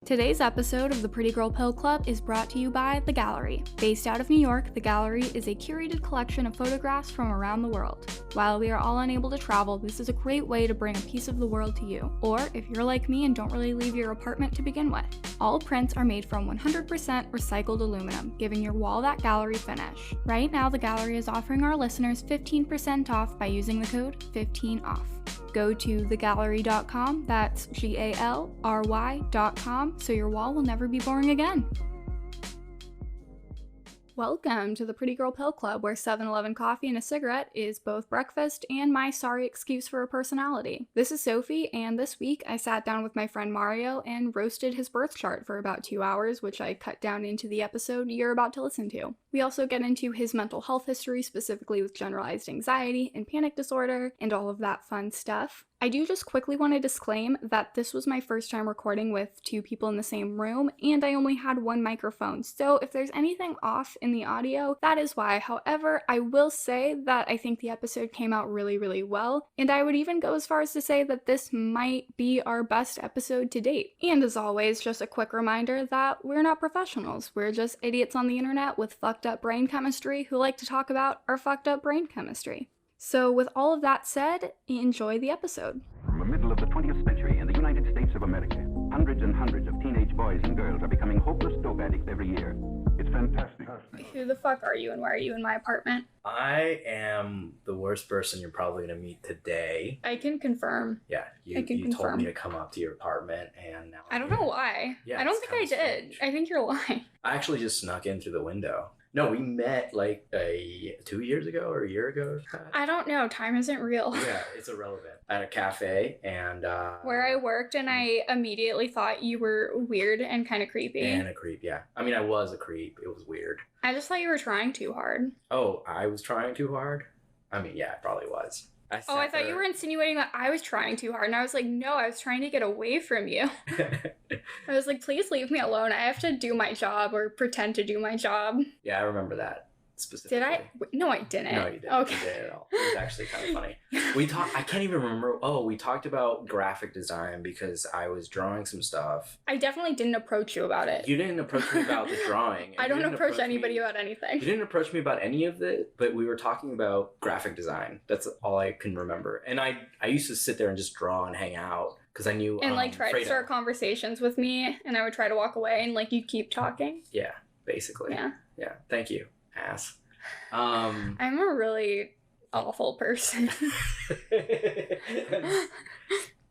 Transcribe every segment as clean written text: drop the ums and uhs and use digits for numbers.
Today's episode of the Pretty Girl Pill Club is brought to you by The Gallery. Based out of New York, The Gallery is a curated collection of photographs from around the world. While we are all unable to travel, this is a great way to bring a piece of the world to you. Or if you're like me and don't really leave your apartment to begin with. All prints are made from 100% recycled aluminum, giving your wall that gallery finish. Right now, The Gallery is offering our listeners 15% off by using the code 15OFF. Go to thegallery.com, that's GALRY.com, so your wall will never be boring again. Welcome to the Pretty Girl Pill Club, where 7-Eleven coffee and a cigarette is both breakfast and my sorry excuse for a personality. This is Sophie, and this week I sat down with my friend Mario and roasted his birth chart for about 2 hours, which I cut down into the episode you're about to listen to. We also get into his mental health history, specifically with generalized anxiety and panic disorder, and all of that fun stuff. I do just quickly want to disclaim that this was my first time recording with two people in the same room, and I only had one microphone, so if there's anything off in the audio, that is why. However, I will say that I think the episode came out really, really well, and I would even go as far as to say that this might be our best episode to date. And as always, just a quick reminder that we're not professionals, we're just idiots on the internet with fucked up brain chemistry who like to talk about our fucked up brain chemistry. So with all of that said, enjoy the episode. From the middle of the 20th century in the United States of America, hundreds and hundreds of teenage boys and girls are becoming hopeless dope addicts every year. It's fantastic. Who the fuck are you and why are you in my apartment? I am the worst person you're probably going to meet today. I can confirm. Yeah, you told me to come up to your apartment and now I don't know why. Yeah, I don't think I did. Strange. I think you're lying. I actually just snuck in through the window. No, we met like 2 years ago or a year ago. I don't know. Time isn't real. Yeah, it's irrelevant. At a cafe and... where I worked, and I immediately thought you were weird and kind of creepy. And a creep, yeah. I mean, I was a creep. It was weird. I just thought you were trying too hard. Oh, I was trying too hard? I mean, yeah, I probably was. I thought you were insinuating that I was trying too hard, and I was like, no, I was trying to get away from you. I was like, please leave me alone. I have to do my job or pretend to do my job. Yeah, I remember that specifically. Did I? No, I didn't. No, you didn't. Okay. You didn't at all. It was actually kind of funny. I can't even remember. Oh, we talked about graphic design because I was drawing some stuff. I definitely didn't approach you about it. You didn't approach me about the drawing. I don't approach anybody about anything. You didn't approach me about any of it, but we were talking about graphic design. That's all I can remember. And I used to sit there and just draw and hang out because I knew and try to start conversations with me, and I would try to walk away, and you'd keep talking. Yeah, basically. Yeah. Thank you, ass. I'm a really awful person.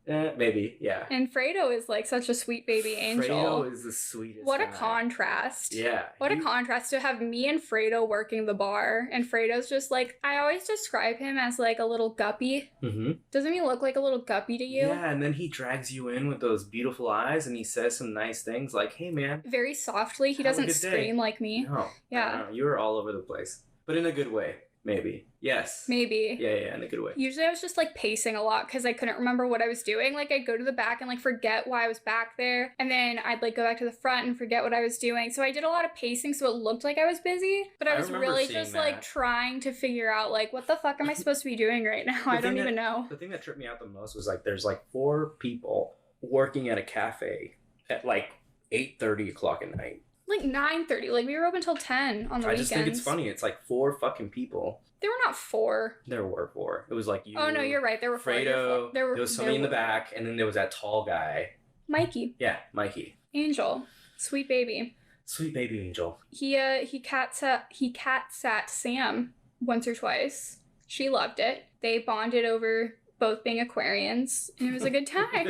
Maybe, yeah. And Fredo is such a sweet baby angel. Fredo is the sweetest What guy. a contrast. Yeah. What a contrast to have me and Fredo working the bar, and Fredo's just I always describe him as a little guppy. Mm-hmm. Doesn't he look like a little guppy to you? Yeah, and then he drags you in with those beautiful eyes and he says some nice things like, hey man. Very softly. He doesn't scream like me. No. Yeah. No, you were all over the place. But in a good way. Maybe. Yes. Maybe. Yeah, in a good way. Usually I was just pacing a lot because I couldn't remember what I was doing. I'd go to the back and forget why I was back there. And then I'd go back to the front and forget what I was doing. So I did a lot of pacing so it looked like I was busy. But I was really just trying to figure out what the fuck am I supposed to be doing right now? I don't even know. The thing that tripped me out the most was there's 4 people working at a cafe at 8:30 o'clock at night. 9:30. We were open till 10 on the weekends. I just think it's funny. It's 4 fucking people. There were not 4. There were 4. It was you. Oh, no, you're right. There were 4. Fredo. There was somebody in the back, and then there was that tall guy. Mikey. Yeah, Mikey. Angel. Sweet baby. Sweet baby angel. He cat sat Sam once or twice. She loved it. They bonded over both being Aquarians, and it was a good time.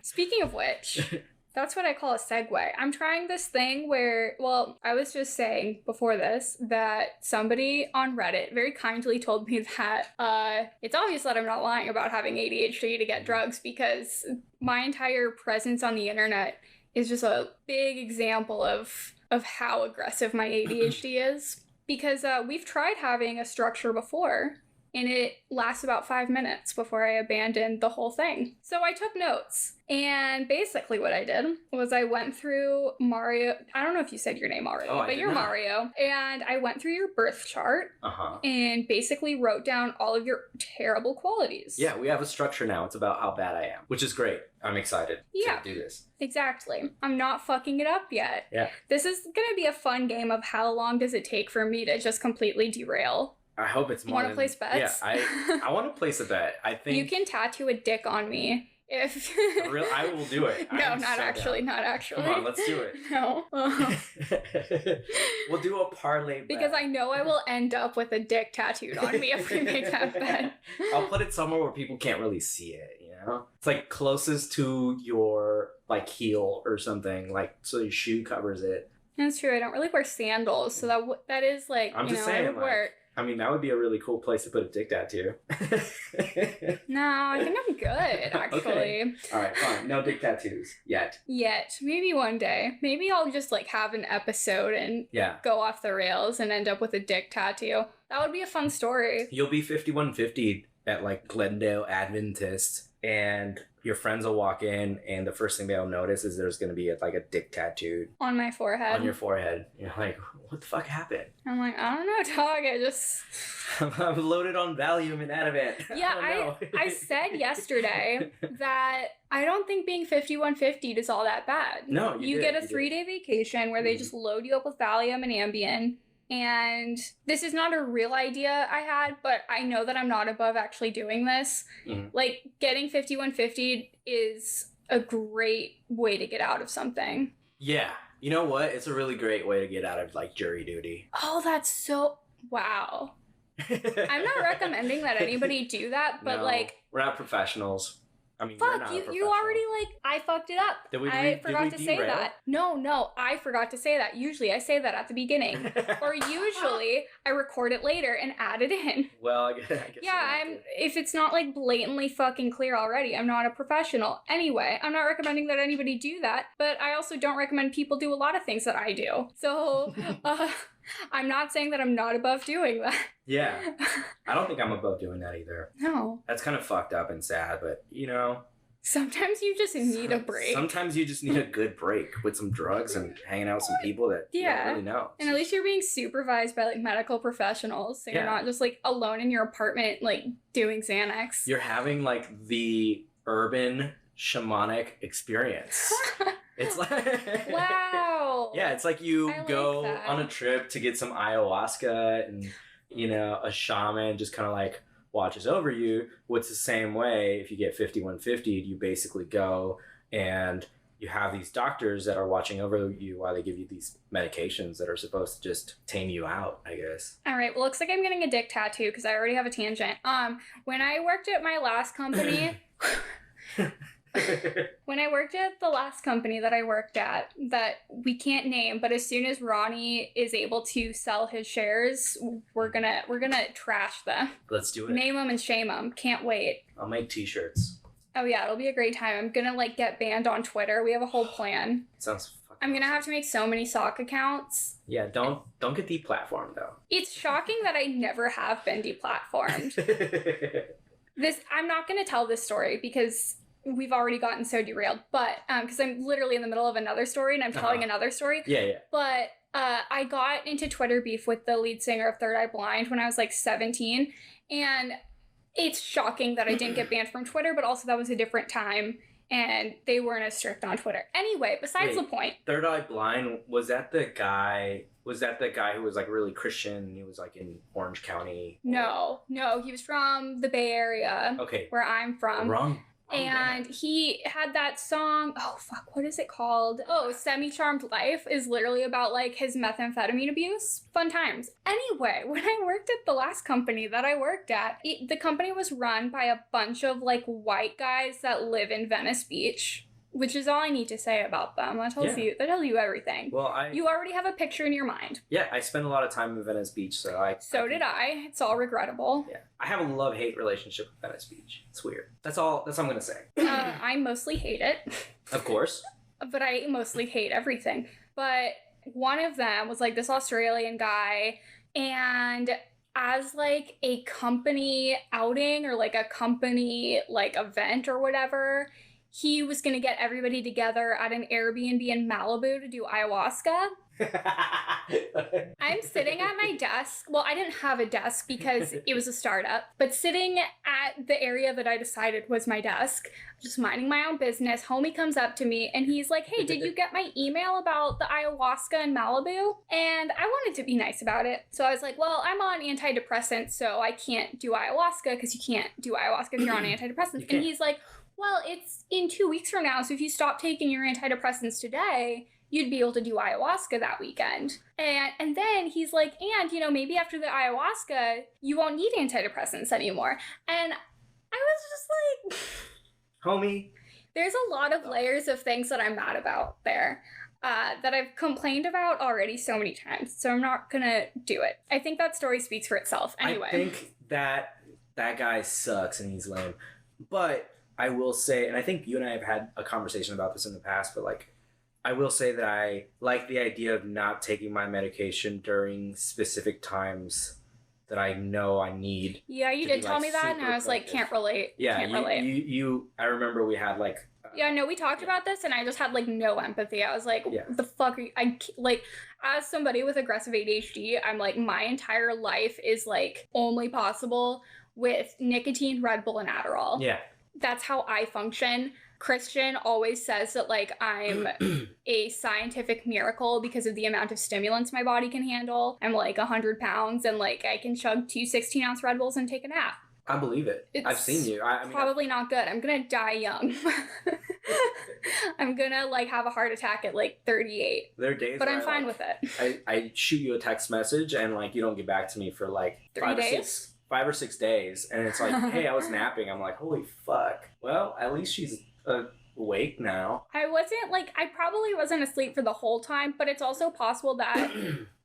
Speaking of which... That's what I call a segue. I'm trying this thing where, I was just saying before this that somebody on Reddit very kindly told me that it's obvious that I'm not lying about having ADHD to get drugs because my entire presence on the internet is just a big example of how aggressive my ADHD is. Because we've tried having a structure before and it lasts about 5 minutes before I abandoned the whole thing. So I took notes. And basically what I did was I went through Mario. I don't know if you said your name already, but you're not. Mario. And I went through your birth chart and basically wrote down all of your terrible qualities. Yeah, we have a structure now. It's about how bad I am, which is great. I'm excited to do this. Exactly. I'm not fucking it up yet. Yeah. This is going to be a fun game of how long does it take for me to just completely derail. I hope it's more. Want to place bets? Yeah, I want to place a bet. I think you can tattoo a dick on me. If I will do it. No, not actually. Come on, let's do it. No. We'll do a parlay bet. Because I know I will end up with a dick tattooed on me if we make that bet. I'll put it somewhere where people can't really see it, you know? It's like closest to your like heel or something, like so your shoe covers it. That's true. I don't really wear sandals, so that is like, I'm just saying, it would work. I mean, that would be a really cool place to put a dick tattoo. No, I think I'm good, actually. Okay. All right, fine. No dick tattoos yet. Maybe one day. Maybe I'll just like have an episode and go off the rails and end up with a dick tattoo. That would be a fun story. You'll be 5150 at like Glendale Adventist, and your friends will walk in, and the first thing they'll notice is there's going to be like a dick tattooed on my forehead. On your forehead. You're like, what the fuck happened? I'm like, I don't know, dog. I just I'm loaded on Valium and Ativan. Yeah, I said yesterday that I don't think being 5150 is all that bad. No, you get a 3-day vacation where they just load you up with Valium and Ambien. And this is not a real idea I had, but I know that I'm not above actually doing this. Like, getting 5150 is a great way to get out of something. Yeah. You know what? It's a really great way to get out of, like, jury duty. Oh, that's so... Wow. I'm not recommending that anybody do that, but, no, like... we're not professionals. I mean, fuck, you already, like, I fucked it up. I forgot to say that. No, I forgot to say that. Usually I say that at the beginning. Or usually I record it later and add it in. Well, I guess yeah, if it's not, like, blatantly fucking clear already, I'm not a professional. Anyway, I'm not recommending that anybody do that, but I also don't recommend people do a lot of things that I do. So, I'm not saying that I'm not above doing that. Yeah. I don't think I'm above doing that either. No. That's kind of fucked up and sad, but, you know. Sometimes you just need a break. Sometimes you just need a good break with some drugs and hanging out with some people that you don't really know. And at least you're being supervised by, like, medical professionals. So you're not just, like, alone in your apartment, like, doing Xanax. You're having, like, the urban shamanic experience. It's like... Wow. Yeah, it's like you go on a trip to get some ayahuasca and, you know, a shaman just kind of, like, watches over you. What's the same way if you get 5150, you basically go and you have these doctors that are watching over you while they give you these medications that are supposed to just tame you out, I guess. All right, well, looks like I'm getting a dick tattoo because I already have a tangent. When I worked at my last company... When I worked at the last company that I worked at, that we can't name, but as soon as Ronnie is able to sell his shares, we're gonna trash them. Let's do it. Name them and shame them. Can't wait. I'll make t-shirts. Oh yeah, it'll be a great time. I'm gonna, like, get banned on Twitter. We have a whole plan. Sounds fucking I'm gonna have to make so many sock accounts. Yeah, don't get deplatformed though. It's shocking that I never have been deplatformed. I'm not gonna tell this story because we've already gotten so derailed, but because I'm literally in the middle of another story and I'm telling another story. Yeah. But I got into Twitter beef with the lead singer of Third Eye Blind when I was like 17, and it's shocking that I didn't get banned from Twitter, but also that was a different time and they weren't as strict on Twitter. Anyway, besides the point. Third Eye Blind, was that the guy who was, like, really Christian? He was, like, in Orange County? No, he was from the Bay Area. Okay. Where I'm from. Wrong. And he had that song, oh fuck, what is it called? Oh, Semi-Charmed Life is literally about, like, his methamphetamine abuse. Fun times. Anyway, when I worked at the last company that I worked at, the company was run by a bunch of, like, white guys that live in Venice Beach. Which is all I need to say about them. That tells you everything. Well, you already have a picture in your mind. Yeah, I spent a lot of time in Venice Beach, so did I. It's all regrettable. Yeah, I have a love-hate relationship with Venice Beach. It's weird. That's all I'm gonna say. I mostly hate it. Of course. But I mostly hate everything. But one of them was, like, this Australian guy, and as like a company outing or like a company like event or whatever, he was going to get everybody together at an Airbnb in Malibu to do ayahuasca. I'm sitting at my desk. Well, I didn't have a desk because it was a startup, but sitting at the area that I decided was my desk, just minding my own business. Homie comes up to me and he's like, "Hey, did you get my email about the ayahuasca in Malibu?" And I wanted to be nice about it. So I was like, "Well, I'm on antidepressants, so I can't do ayahuasca because you can't do ayahuasca if you're on antidepressants." And he's like, "Well, it's in 2 weeks from now, so if you stop taking your antidepressants today, you'd be able to do ayahuasca that weekend." And then he's like, "And, you know, maybe after the ayahuasca, you won't need antidepressants anymore." And I was just like, homie, there's a lot of layers of things that I'm mad about there. That I've complained about already so many times, so I'm not gonna do it. I think that story speaks for itself. Anyway. I think that guy sucks and he's lame. But I will say, and I think you and I have had a conversation about this in the past, but like, I will say that I like the idea of not taking my medication during specific times that I know I need. Yeah, you did tell me that, and I was like, can't relate. Yeah, can't relate. You. I remember we had like. Yeah, no, we talked about this, and I just had like no empathy. I was like, what the fuck are you? Like, as somebody with aggressive ADHD, I'm like, my entire life is like only possible with nicotine, Red Bull, and Adderall. Yeah. That's how I function. Christian always says that like I'm a scientific miracle because of the amount of stimulants my body can handle. I'm like 100 pounds and like I can chug 2 16-ounce Red Bulls and take a nap. I believe it. I've seen you. I mean, probably not good. I'm gonna die young. I'm gonna like have a heart attack at like 38. There are days, but I'm fine with it. I shoot you a text message and like you don't get back to me for like 3 days. 5 or 6 days, and it's like, hey, I was napping. I'm like, holy fuck. Well, at least she's awake now. I probably wasn't asleep for the whole time, but it's also possible that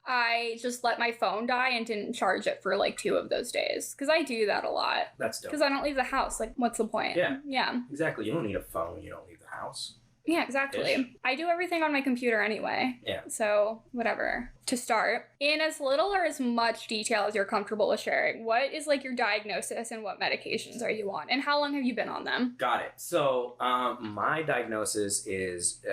I just let my phone die and didn't charge it for like 2 of those days. Because I do that a lot. That's dope. Because I don't leave the house. Like, what's the point? Yeah. Yeah. Exactly. You don't need a phone. You don't leave the house. Yeah, exactly. Ish. I do everything on my computer anyway. Yeah. So, whatever. To start, in as little or as much detail as you're comfortable with sharing, what is like your diagnosis and what medications are you on? And how long have you been on them? Got it. So, my diagnosis is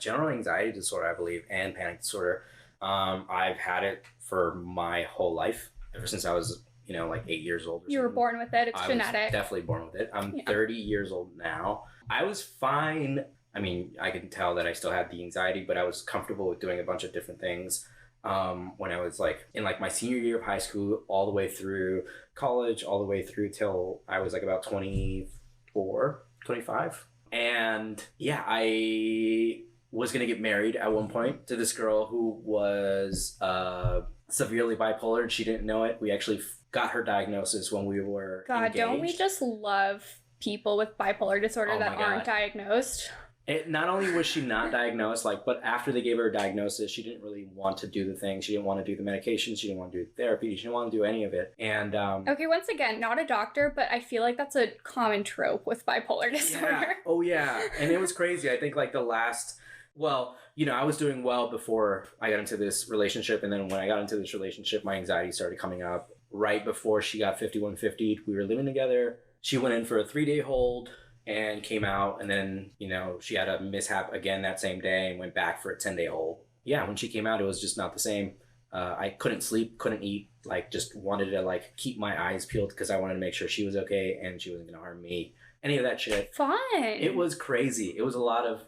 general anxiety disorder, I believe, and panic disorder. I've had it for my whole life, ever since I was, like 8 years old. You were born with it. It's genetic. I was definitely born with it. I'm 30 years old now. I was fine. I mean, I can tell that I still had the anxiety, but I was comfortable with doing a bunch of different things when I was like in like my senior year of high school, all the way through college, all the way through till I was like about 24, 25. And yeah, I was going to get married at one point to this girl who was severely bipolar, and she didn't know it. We actually got her diagnosis when we were engaged. Don't we just love people with bipolar disorder that aren't diagnosed? Not only was she not diagnosed, but after they gave her a diagnosis, she didn't really want to do the thing. She didn't want to do the medication. She didn't want to do therapy. She didn't want to do any of it. And okay, once again, not a doctor, but I feel like that's a common trope with bipolar disorder. Yeah. Oh, yeah. And it was crazy. I think like the last... Well, I was doing well before I got into this relationship. And then when I got into this relationship, my anxiety started coming up. Right before she got 5150'd, we were living together. She went in for a 3-day hold and came out. And then, she had a mishap again that same day and went back for a 10-day hold. Yeah, when she came out, it was just not the same. I couldn't sleep, couldn't eat, just wanted to keep my eyes peeled because I wanted to make sure she was okay and she wasn't going to harm me. Any of that shit. Fun. It was crazy. It was a lot of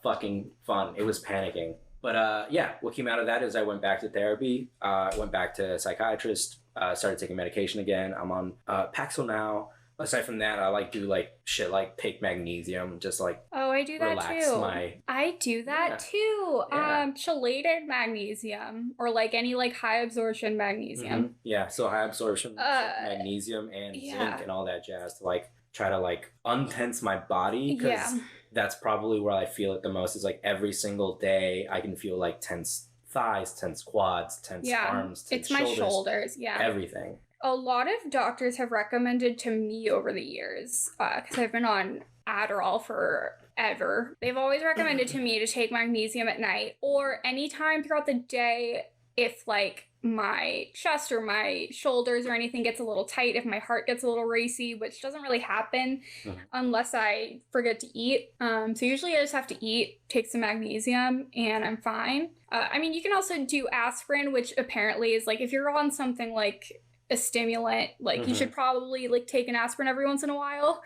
fucking fun. It was panicking. But yeah, what came out of that is I went back to therapy, went back to a psychiatrist, started taking medication again. I'm on Paxil now. Aside from that, I do shit like take magnesium, just oh, I do that too. I do that too. Yeah. Chelated magnesium or any high absorption magnesium. Mm-hmm. Yeah, so high absorption magnesium and zinc and all that jazz to try to untense my body because that's probably where I feel it the most. Is every single day I can feel tense thighs, tense quads, tense arms, tense shoulders. It's my shoulders. Yeah, everything. A lot of doctors have recommended to me over the years, because I've been on Adderall forever. They've always recommended to me to take magnesium at night or anytime throughout the day if like my chest or my shoulders or anything gets a little tight, if my heart gets a little racy, which doesn't really happen unless I forget to eat. So usually I just have to eat, take some magnesium, and I'm fine. I mean, you can also do aspirin, which apparently is like, if you're on something like a stimulant, like you should probably like take an aspirin every once in a while.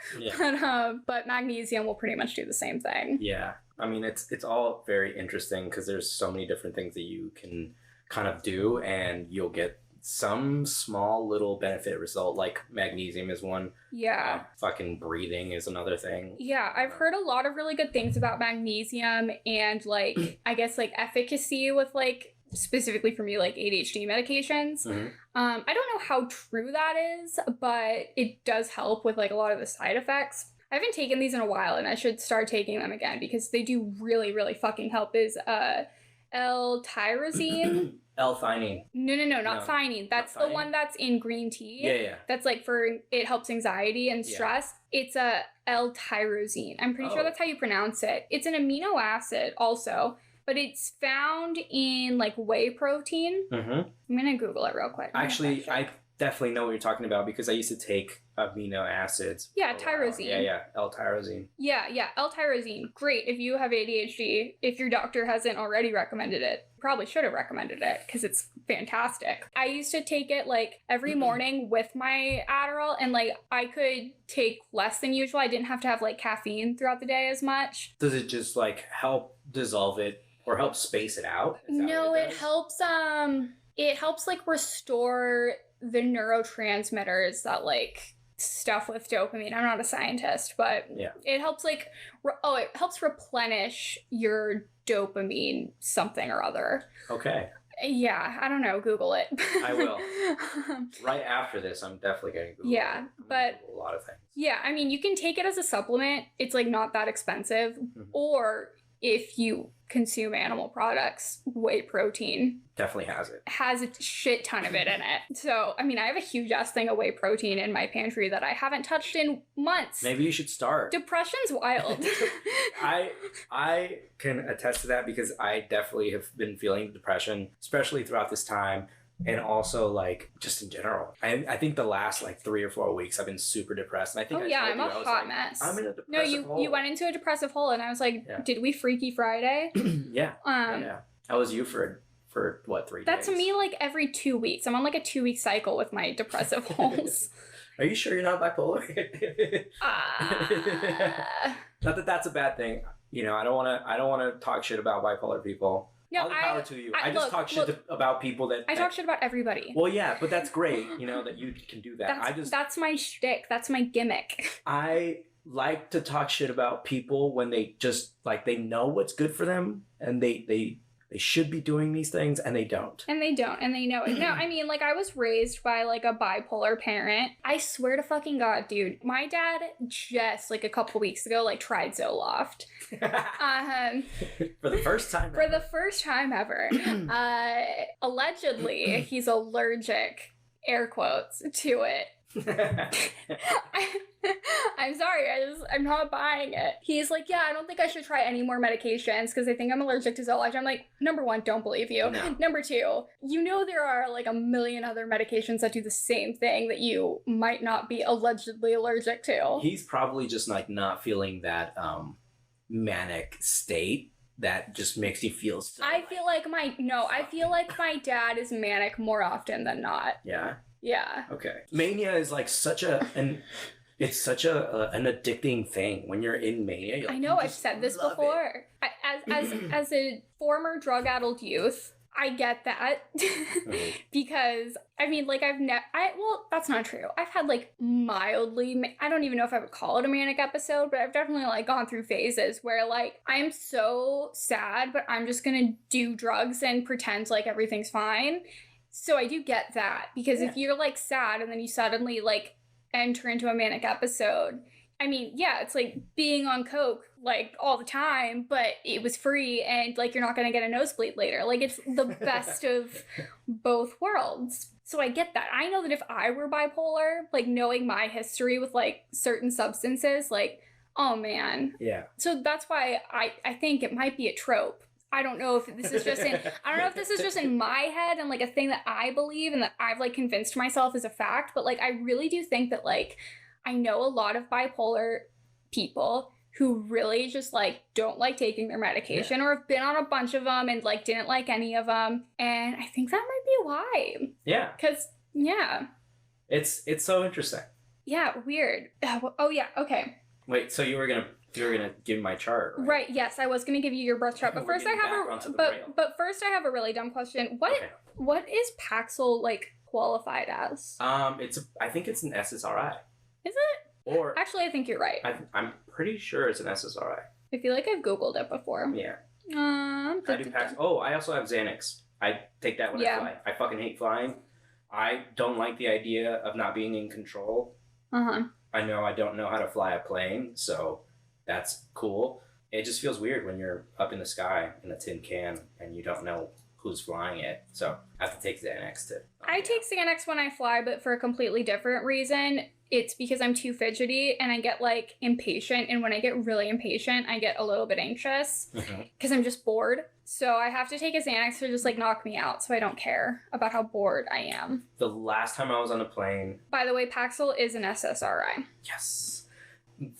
But magnesium will pretty much do the same thing. Yeah. I mean, it's all very interesting because there's so many different things that you can kind of do, and you'll get some small little benefit result, like magnesium is one. Yeah. Fucking breathing is another thing. Yeah, I've heard a lot of really good things about magnesium and like I guess like efficacy with like specifically for me like ADHD medications. I don't know how true that is, but it does help with like a lot of the side effects. I haven't taken these in a while and I should start taking them again because they do really, really fucking help. Is L-tyrosine. L-theanine. No, not theanine. That's the one that's in green tea. Yeah. That's like for, it helps anxiety and stress. It's a L-tyrosine. I'm pretty sure that's how you pronounce it. It's an amino acid also, but it's found in like whey protein. I'm gonna Google it real quick. Actually, I definitely know what you're talking about because I used to take amino acids. Yeah, tyrosine. Yeah, L-tyrosine. Yeah, L-tyrosine. Great if you have ADHD. If your doctor hasn't already recommended it, probably should have recommended it because it's fantastic. I used to take it like every morning with my Adderall, and like I could take less than usual. I didn't have to have like caffeine throughout the day as much. Does it just like help dissolve it or help space it out? No, it helps like restore the neurotransmitters that like stuff with dopamine. I'm not a scientist, but it helps like it helps replenish your dopamine something or other. Okay. Yeah, I don't know. Google it. I will. Right after this, I'm definitely going to Google it. But Google a lot of things. Yeah, I mean, you can take it as a supplement. It's like not that expensive. Or if you consume animal products, whey protein definitely has a shit ton of it in it. So, I mean, I have a huge ass thing of whey protein in my pantry that I haven't touched in months. Maybe you should start. Depression's wild. I can attest to that because I definitely have been feeling depression, especially throughout this time. And also, like, just in general. I think the last, like, 3 or 4 weeks I've been super depressed. And I think I'm a hot mess. I'm in a depressive hole. You went into a depressive hole, and I was like, did we Freaky Friday? Yeah. How was you for what, 3 days? That's me, like, every 2 weeks. I'm on, like, a 2-week cycle with my depressive holes. Are you sure you're not bipolar? Not that that's a bad thing. You know, I don't want to talk shit about bipolar people. No, all the power to you. I just talk shit about people that... I talk shit about everybody. Well, yeah, but that's great, you know, that you can do that. That's my shtick. That's my gimmick. I like to talk shit about people when they just, like, they know what's good for them, and they should be doing these things, and they don't. And they don't, and they know it. No, I mean, like, I was raised by, like, a bipolar parent. I swear to fucking God, dude. My dad just, like, a couple weeks ago, like, tried Zoloft. For the first time ever. For the first time ever. Allegedly, he's allergic, air quotes, to it. I'm sorry, I'm not buying it. He's like, yeah, I don't think I should try any more medications because I think I'm allergic to Zoloft. I'm like, number one, don't believe you. No. Number two, you know there are like a million other medications that do the same thing that you might not be allegedly allergic to. He's probably just like not feeling that manic state that just makes you feel so. I feel like my dad is manic more often than not. Yeah. Yeah. Okay. Mania is like such an addicting thing. When you're in mania, I know, I've said this before. As a former drug-addled youth, I get that. Because, I mean, like, well, that's not true. I've had, like, mildly, I don't even know if I would call it a manic episode, but I've definitely, like, gone through phases where, like, I'm so sad, but I'm just gonna do drugs and pretend like everything's fine. So I do get that, because if you're, like, sad and then you suddenly, like, enter into a manic episode, I mean, yeah, it's like being on coke, like, all the time, but it was free and, like, you're not gonna get a nosebleed later. Like, it's the best of both worlds. So I get that. I know that if I were bipolar, like, knowing my history with, like, certain substances, like, oh, man. Yeah. So that's why I think it might be a trope. I don't know if this is just in my head and like a thing that I believe and that I've like convinced myself is a fact, but like I really do think that like I know a lot of bipolar people who really just like don't like taking their medication or have been on a bunch of them and like didn't like any of them, and I think that might be why. Yeah. Cuz It's so interesting. Yeah, weird. Oh yeah, okay. Wait, so you were gonna give me my chart, right? Right. Yes, I was gonna give you your birth chart, but first I have a really dumb question. What is Paxil like qualified as? I think it's an SSRI. Is it? Or actually, I think you're right. I'm pretty sure it's an SSRI. I feel like I've Googled it before. Yeah. I do Paxil. Oh, I also have Xanax. I take that when I fly. I fucking hate flying. I don't like the idea of not being in control. I know I don't know how to fly a plane, so that's cool. It just feels weird when you're up in the sky in a tin can and you don't know who's flying it. So I have to take Xanax to... I take Xanax when I fly, but for a completely different reason. It's because I'm too fidgety and I get like impatient, and when I get really impatient, I get a little bit anxious because I'm just bored. So I have to take a Xanax to just like knock me out so I don't care about how bored I am. The last time I was on a plane... By the way, Paxil is an SSRI. Yes.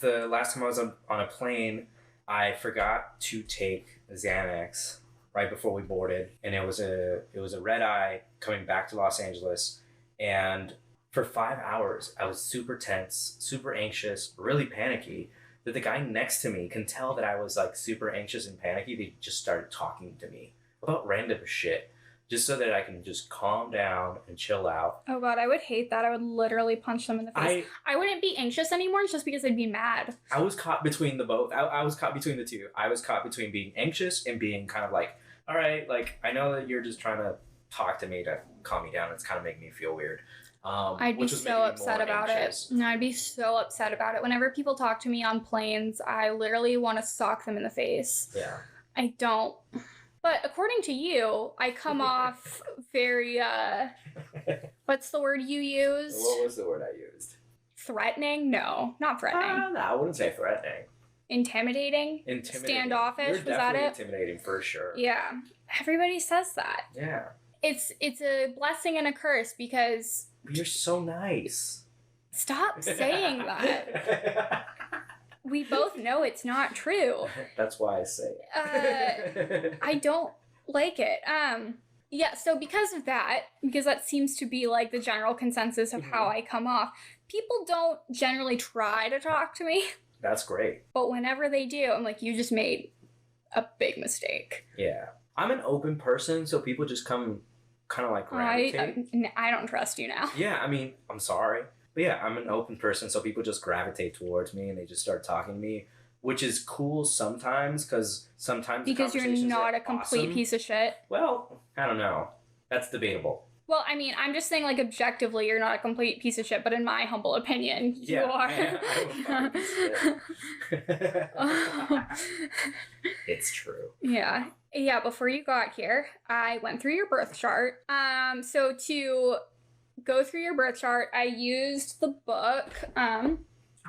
The last time I was on a plane, I forgot to take Xanax right before we boarded, and it was a red eye coming back to Los Angeles, and for 5 hours I was super tense, super anxious, really panicky. That the guy next to me can tell that I was like super anxious and panicky. They just started talking to me about random shit just so that I can just calm down and chill out. Oh God, I would hate that. I would literally punch them in the face. I wouldn't be anxious anymore just because I'd be mad. I was caught between the both. I was caught between the two. I was caught between being anxious and being kind of like, all right, like I know that you're just trying to talk to me to calm me down. It's kind of making me feel weird. I'd be so upset about it. No, I'd be so upset about it. Whenever people talk to me on planes, I literally want to sock them in the face. Yeah. I don't. But according to you, I come off very, what's the word you used? What was the word I used? Threatening? No, not threatening. No, I wouldn't say threatening. Intimidating? Standoffish? Was that it? Intimidating for sure. Yeah. Everybody says that. Yeah. It's a blessing and a curse because... You're so nice. Stop saying that. We both know it's not true. That's why I say it. I don't like it. Yeah, so because of that, because that seems to be like the general consensus of how I come off, people don't generally try to talk to me. That's great. But whenever they do, I'm like, you just made a big mistake. Yeah. I'm an open person, so people just come kind of like gravitate. I don't trust you now. Yeah, I mean, I'm sorry. But yeah, I'm an open person, so people just gravitate towards me and they just start talking to me, which is cool sometimes because sometimes because you're not a complete piece of shit. Well, I don't know. That's debatable. Well, I mean, I'm just saying, like, objectively, you're not a complete piece of shit, but in my humble opinion, you are. It's true. Yeah. Yeah, before you got here, I went through your birth chart. So to go through your birth chart, I used the book. I'm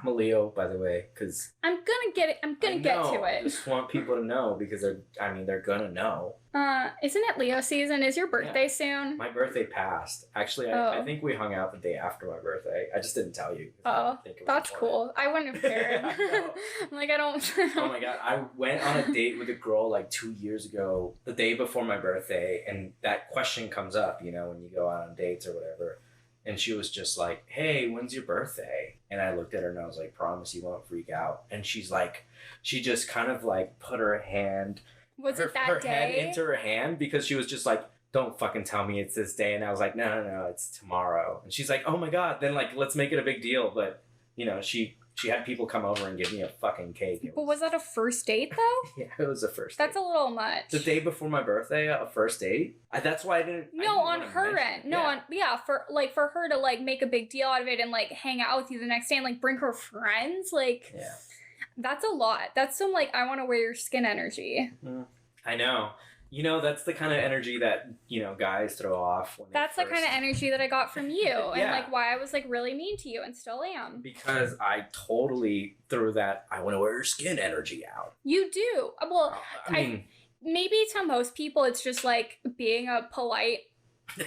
a Leo, by the way, because... I'm gonna get to it. I just want people to know because they're gonna know. Isn't it Leo season? Is your birthday soon? My birthday passed. Actually, I think we hung out the day after my birthday. I just didn't tell you. Oh, that's cool. I wouldn't have cared. I'm like, I don't... Oh my God. I went on a date with a girl like 2 years ago, the day before my birthday, and that question comes up, you know, when you go out on dates or whatever. And she was just like, hey, when's your birthday? And I looked at her and I was like, promise you won't freak out. And she's like, she just kind of like put her hand... her head into her hand because she was just like, don't fucking tell me it's this day. And I was like, no, it's tomorrow. And she's like, oh my God, then like, let's make it a big deal. But, you know, she had people come over and give me a fucking cake. But was that a first date though? Yeah, it was a first date. That's a little much. The day before my birthday, a first date? That's why I didn't... No, on her end. No, for her to like make a big deal out of it and like hang out with you the next day and like bring her friends, like... Yeah. That's a lot. That's some, like, I want to wear your skin energy. I know. You know, that's the kind of energy that, you know, guys throw off. That's the kind of energy that I got from you. And, like, why I was, like, really mean to you and still am. Because I totally threw that I want to wear your skin energy out. You do. Well, I mean... maybe to most people it's just like being a polite,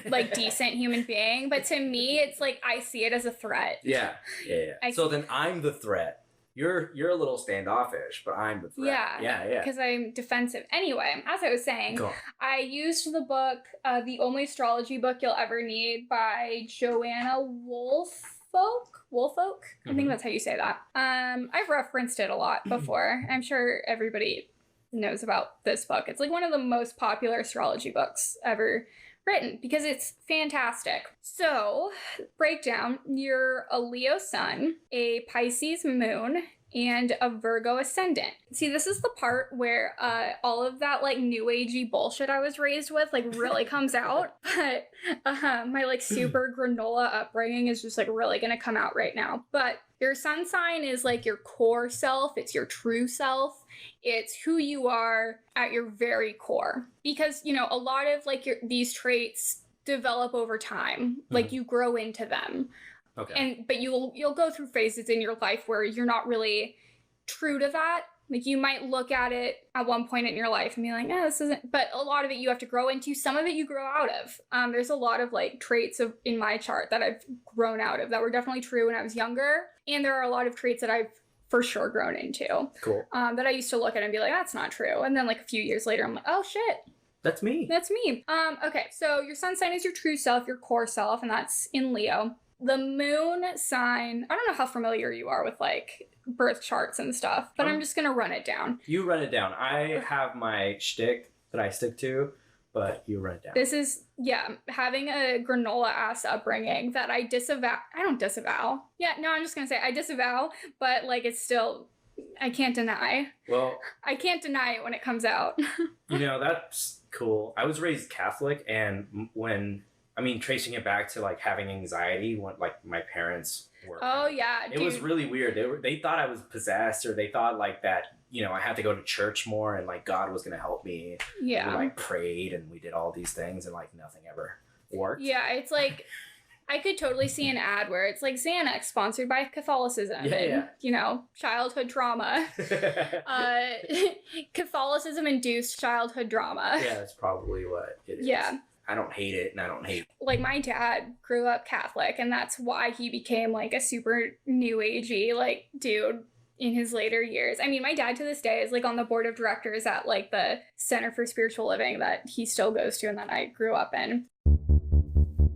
like decent human being, but to me it's like I see it as a threat. Yeah. So then I'm the threat. You're a little standoffish, but I'm the threat. Yeah. Because I'm defensive. Anyway, as I was saying, I used the book, The Only Astrology Book You'll Ever Need by Joanna Woolfolk. I think that's how you say that. I've referenced it a lot before. I'm sure everybody knows about this book. It's like one of the most popular astrology books ever written because it's fantastic. So, breakdown, you're a Leo sun, a Pisces moon, and a Virgo ascendant. See, this is the part where all of that like new agey bullshit I was raised with like really comes out. But my like super granola upbringing is just like really gonna come out right now. But your sun sign is like your core self. It's your true self. It's who you are at your very core. Because, you know, a lot of like these traits develop over time. Like you grow into them. Okay. But you'll go through phases in your life where you're not really true to that. Like you might look at it at one point in your life and be like, this isn't, but a lot of it you have to grow into. Some of it you grow out of. There's a lot of like traits in my chart that I've grown out of that were definitely true when I was younger. And there are a lot of traits that I've for sure grown into. Cool. That I used to look at and be like, that's not true. And then like a few years later, I'm like, oh shit. That's me. That's me. Okay, so your sun sign is your true self, your core self, and that's in Leo. The moon sign, I don't know how familiar you are with like birth charts and stuff, but I'm just gonna run it down. You run it down. I have my shtick that I stick to, but you run it down. This is, having a granola ass upbringing that I disavow. I don't disavow. Yeah, no, I'm just gonna say I disavow, but like it's still, I can't deny. Well, I can't deny it when it comes out. You know, that's cool. I was raised Catholic, and tracing it back to like having anxiety when like my parents were. Oh yeah, it was really weird. They thought I was possessed, or they thought like that. You know, I had to go to church more, and like God was gonna help me. Yeah, we like prayed and we did all these things, and like nothing ever worked. Yeah, it's like I could totally see an ad where it's like Xanax sponsored by Catholicism. And, you know, childhood trauma. Catholicism induced childhood drama. Yeah, that's probably what it is. Yeah. I don't hate it, and I don't hate. Like my dad grew up Catholic, and that's why he became like a super new agey like dude in his later years. I mean, my dad to this day is like on the board of directors at like the Center for Spiritual Living that he still goes to and that I grew up in.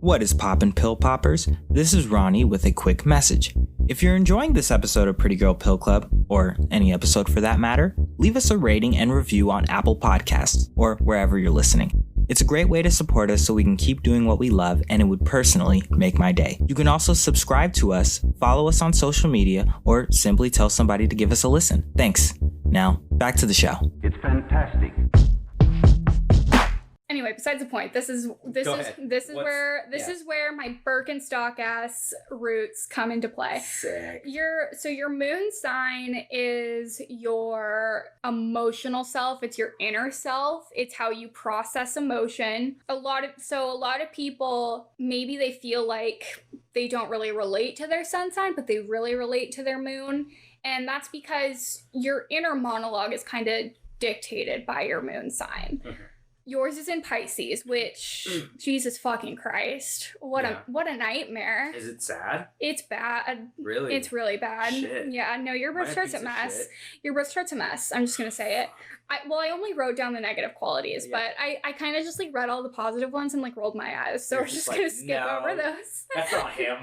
What is poppin' pill poppers? This is Ronnie with a quick message. If you're enjoying this episode of Pretty Girl Pill Club, or any episode for that matter, leave us a rating and review on Apple Podcasts or wherever you're listening. It's a great way to support us so we can keep doing what we love, and it would personally make my day. You can also subscribe to us, follow us on social media, or simply tell somebody to give us a listen. Thanks. Now, back to the show. It's fantastic. Anyway, besides the point, this is where my Birkenstock ass roots come into play. Sick. Your moon sign is your emotional self. It's your inner self. It's how you process emotion. A lot of people, maybe they feel like they don't really relate to their sun sign, but they really relate to their moon. And that's because your inner monologue is kind of dictated by your moon sign. Mm-hmm. Yours is in Pisces, which, Jesus fucking Christ, what a nightmare. Is it sad? It's bad. Really? It's really bad. Shit. Yeah, no, your birth chart's a mess. Your birth chart's a mess. I'm just gonna say it. I only wrote down the negative qualities, but I kind of just like read all the positive ones and like rolled my eyes. So we're just gonna skip over those. That's not him.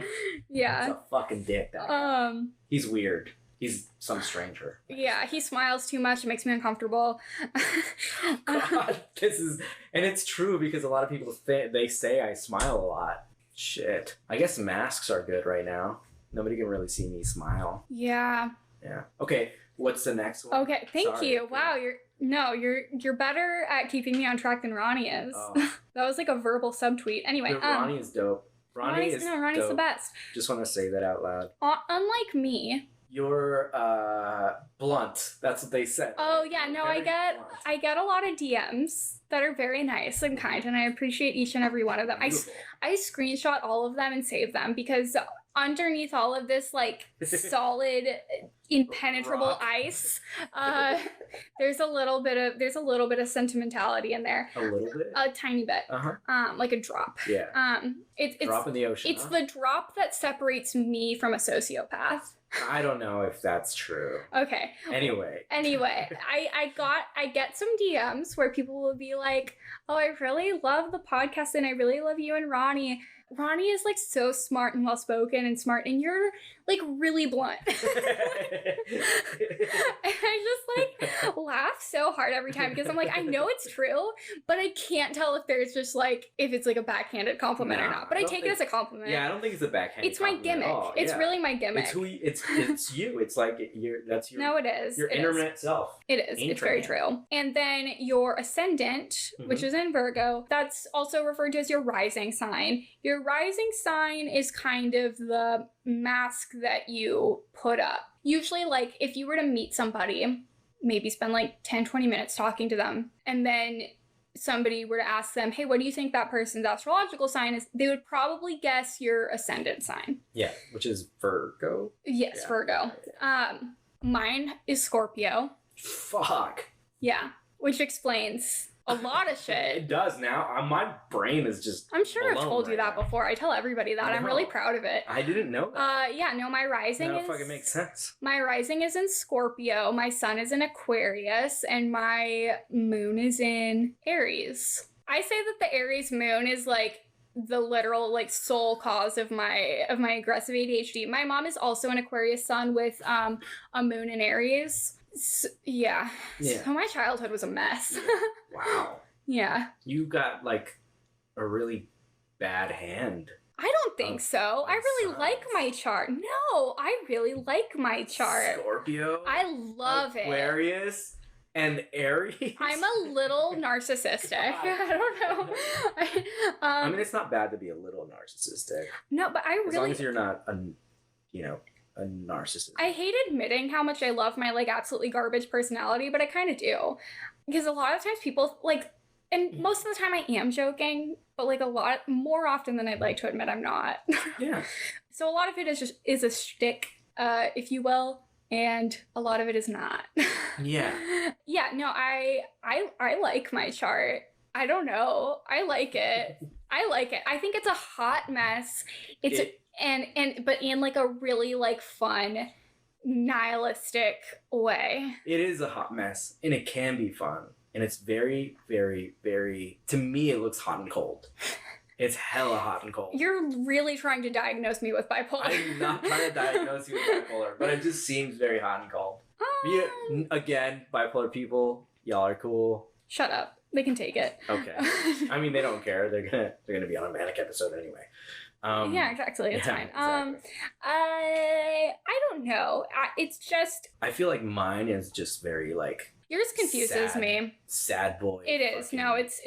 Yeah. That's a fucking dick, that guy. He's weird. He's some stranger. Yeah, he smiles too much. It makes me uncomfortable. God, and it's true because a lot of people they say I smile a lot. Shit. I guess masks are good right now. Nobody can really see me smile. Yeah. Yeah. Okay, what's the next one? Okay, thank you. Wow, you're better at keeping me on track than Ronnie is. Oh. That was like a verbal subtweet. Anyway, Ronnie is dope. Ronnie's dope. The best. Just want to say that out loud. Unlike me. You're blunt. That's what they said. Oh yeah, no, I get a lot of DMs that are very nice and kind, and I appreciate each and every one of them. I screenshot all of them and save them because underneath all of this like solid impenetrable Rock. ice. There's a little bit of sentimentality in there. A little bit? A tiny bit. Like a drop. Yeah. It's drop in the ocean. It's the drop that separates me from a sociopath. I don't know if that's true. Okay. Anyway, I get some DMs where people will be like, "Oh, I really love the podcast and I really love you and Ronnie. Ronnie is like so smart and well spoken and smart, and you're like really blunt." And I just like laugh so hard every time because I'm like, I know it's true, but I can't tell if there's just like if it's like a backhanded compliment or not. But I take it as a compliment. Yeah, I don't think it's a backhanded. It's my gimmick. It's really my gimmick. It's who it's you. It's like that's your. No, it is. Your internet self. It is. It's very true. And then your ascendant, which is in Virgo, that's also referred to as your rising sign. Your rising sign is kind of the mask that you put up. Usually, like, if you were to meet somebody, maybe spend like 10-20 minutes talking to them, and then somebody were to ask them, hey, what do you think that person's astrological sign is? They would probably guess your ascendant sign. Yeah, which is Virgo? Yes, yeah. Virgo. Mine is Scorpio. Fuck. Yeah, which explains a lot of shit. It does now. My brain is just I'm sure I've told you that before. I tell everybody that. I'm really proud of it. I didn't know that. Yeah, no, my rising is... fucking makes sense. My rising is in Scorpio, my sun is in Aquarius, and my moon is in Aries. I say that the Aries moon is like the literal like sole cause of my aggressive ADHD. My mom is also an Aquarius sun with a moon in Aries. So my childhood was a mess. Wow. Yeah. You got like a really bad hand. I don't think so. I really like my chart. No, I really like my chart. Scorpio. I love Aquarius and Aries. I'm a little narcissistic. I don't know. I mean, it's not bad to be a little narcissistic. No, but I really... As long as you're not a narcissist. I hate admitting how much I love my like absolutely garbage personality, but I kind of do. Because a lot of times people like, and most of the time I am joking, but like a lot more often than I'd like to admit I'm not. Yeah. So a lot of it is a shtick, if you will, and a lot of it is not. Yeah. Yeah, no, I like my chart. I don't know. I like it. I think it's a hot mess. But in like a really like fun, nihilistic way. It is a hot mess, and it can be fun, and it's very, very, very. To me, it looks hot and cold. It's hella hot and cold. You're really trying to diagnose me with bipolar. I'm not trying to diagnose you with bipolar, but it just seems very hot and cold. Yeah, again, bipolar people, y'all are cool. Shut up. They can take it. Okay. I mean, they don't care. They're gonna be on a manic episode anyway. Yeah, exactly. It's fine. Exactly. I don't know. It's just. I feel like mine is just very like. Yours confuses me. Sad boy. It is. Fucking, no, it's.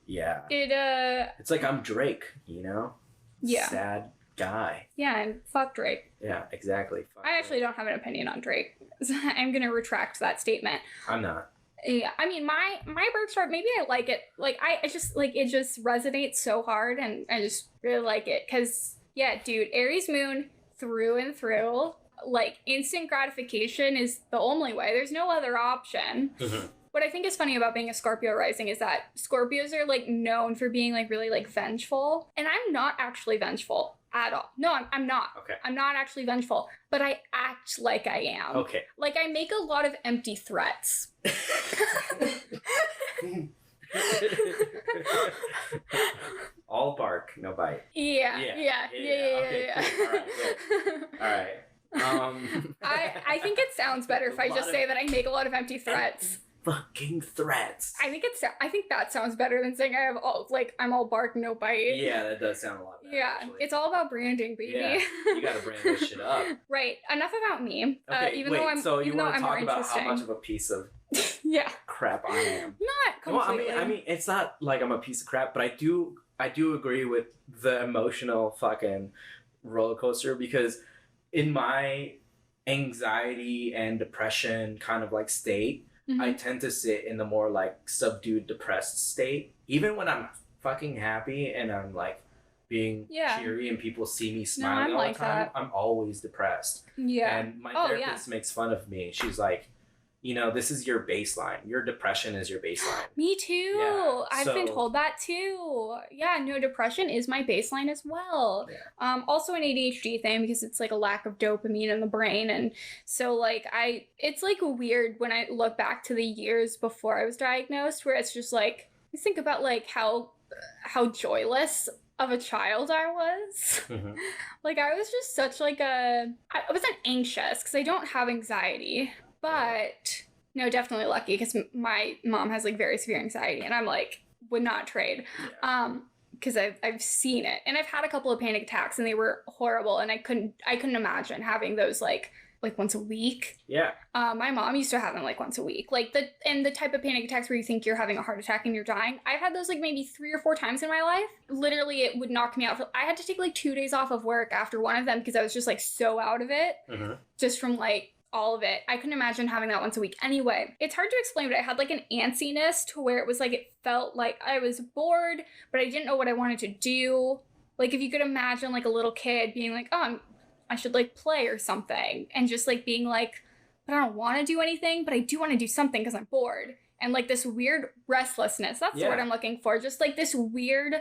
Yeah. It's like I'm Drake, you know. Yeah. Sad guy. Yeah, and fuck Drake. Yeah, exactly. I actually don't have an opinion on Drake. I'm gonna retract that statement. I'm not. Yeah, I mean, my birth chart, maybe I like it. Like, I just, like, it just resonates so hard, and I just really like it. Because, yeah, dude, Aries moon through and through, like, instant gratification is the only way. There's no other option. What I think is funny about being a Scorpio rising is that Scorpios are, like, known for being, like, really, like, vengeful. And I'm not actually vengeful at all. No, I'm not. Okay. I'm not actually vengeful, but I act like I am. Okay. Like, I make a lot of empty threats. All bark, no bite. Yeah. Okay, cool. All right. I think it sounds better if I just say that I make a lot of empty threats. Fucking threats. I think that sounds better than saying I'm all bark, no bite. Yeah, that does sound a lot better. Yeah, actually. It's all about branding, baby. Yeah, you gotta brand this shit up. Right. Enough about me. Okay, Even though I'm more about interesting. how much of a piece of yeah crap I am? Not completely. Well, I mean, it's not like I'm a piece of crap, but I do agree with the emotional fucking roller coaster, because in my anxiety and depression kind of like state, I tend to sit in the more like subdued, depressed state. Even when I'm fucking happy and I'm like being Yeah. cheery and people see me I'm smiling all like the time, that. I'm always depressed. Yeah. And my Oh, therapist makes fun of me. She's like, you know, this is your baseline. Your depression is your baseline. Me too. Yeah, I've been told that too. Yeah, no, depression is my baseline as well. Yeah. Also an ADHD thing because it's like a lack of dopamine in the brain. And so like it's like weird when I look back to the years before I was diagnosed where it's just like, I think about like how joyless of a child I was. Mhm. Like I was just such like I wasn't anxious because I don't have anxiety. But no, definitely lucky because my mom has like very severe anxiety and I'm like would not trade. Because I've seen it and I've had a couple of panic attacks and they were horrible and I couldn't imagine having those like once a week. Yeah. My mom used to have them like once a week. Like the type of panic attacks where you think you're having a heart attack and you're dying. I've had those like maybe 3 or 4 times in my life. Literally it would knock me out. I had to take like 2 days off of work after one of them because I was just like so out of it. Mm-hmm. Just from like all of it. I couldn't imagine having that once a week. Anyway, it's hard to explain, but I had like an antsiness to where it was like it felt like I was bored, but I didn't know what I wanted to do. Like if you could imagine like a little kid being like, oh, I should like play or something, and just like being like, but I don't want to do anything, but I do want to do something because I'm bored. And like this weird restlessness. That's the word I'm looking for. Just like this weird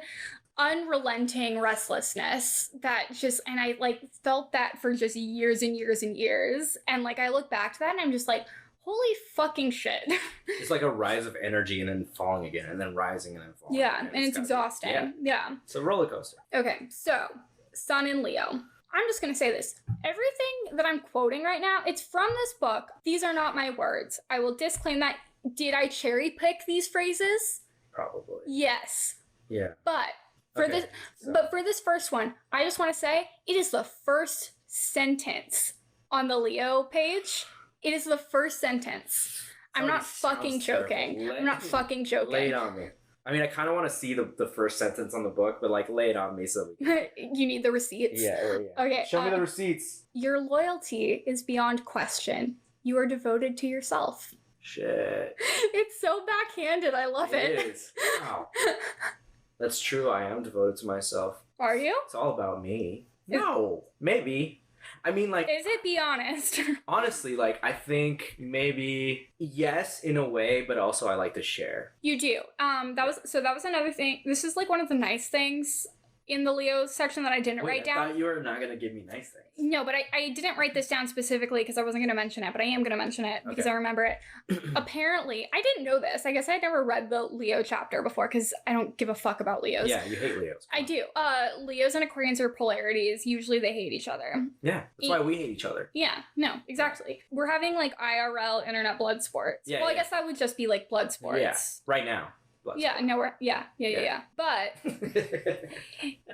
unrelenting restlessness that just, and I like felt that for just years and years and years. And like I look back to that and I'm just like, holy fucking shit. It's like a rise of energy and then falling again and then rising and then falling. Yeah, again. and it's exhausting. Yeah. It's a roller coaster. Okay, so Sun in Leo. I'm just going to say this. Everything that I'm quoting right now, it's from this book. These are not my words. I will disclaim that. Did I cherry pick these phrases? Probably. Yes. Yeah. But for this first one, I just want to say it is the first sentence on the Leo page. It is the first sentence. I'm not fucking joking. I'm not fucking joking. Lay it on me. I mean, I kind of want to see the first sentence on the book, but like lay it on me so we can... You need the receipts? Yeah. Okay. Show me the receipts. Your loyalty is beyond question. You are devoted to yourself. Shit. It's so backhanded. I love it. It is. Wow. That's true. I am devoted to myself. Are you? It's all about me. No. Maybe. I mean, like... Is it? Be honest. Honestly, like, I think maybe yes, in a way, but also I like to share. You do. That was another thing. This is like one of the nice things in the Leo section that I didn't write down. I thought you were not going to give me nice things. No, but I didn't write this down specifically because I wasn't going to mention it, but I am going to mention it because I remember it. Apparently, I didn't know this. I guess I'd never read the Leo chapter before because I don't give a fuck about Leos. Yeah, you hate Leos. I do. Leos and Aquarians are polarities. Usually they hate each other. Yeah, that's why we hate each other. Yeah, no, exactly. We're having like IRL internet blood sports. Yeah, well, I guess that would just be like blood sports. Yeah, right now. Yeah, no, we're, yeah. But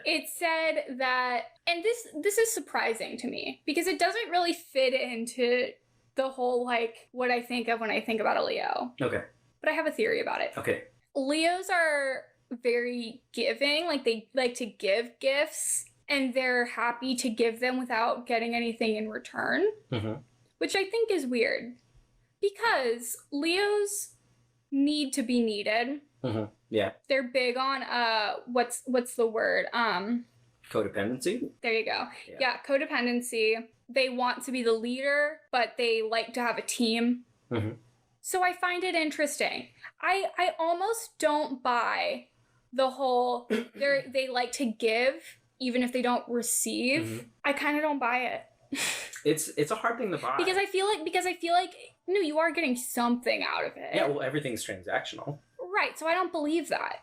it said that, and this is surprising to me because it doesn't really fit into the whole, like, what I think of when I think about a Leo. Okay. But I have a theory about it. Okay. Leos are very giving, like they like to give gifts and they're happy to give them without getting anything in return, which I think is weird because Leos need to be needed. Yeah. They're big on what's the word? Codependency? There you go. Yeah, codependency. They want to be the leader, but they like to have a team. So I find it interesting. I almost don't buy the whole they like to give even if they don't receive. I kind of don't buy it. It's a hard thing to buy. because I feel like no, you are getting something out of it. Yeah, well, everything's transactional. Right, so I don't believe that.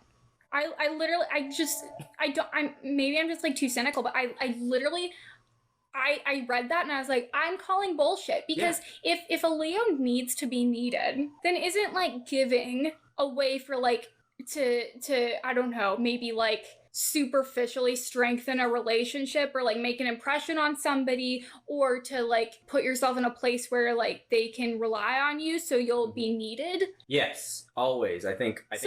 Maybe I'm just like too cynical, but I literally read that and I was like, I'm calling bullshit because if a Leo needs to be needed, then isn't like giving a way for like to I don't know, maybe like superficially strengthen a relationship or like make an impression on somebody or to like put yourself in a place where like they can rely on you so you'll be needed. Yes, always. I think I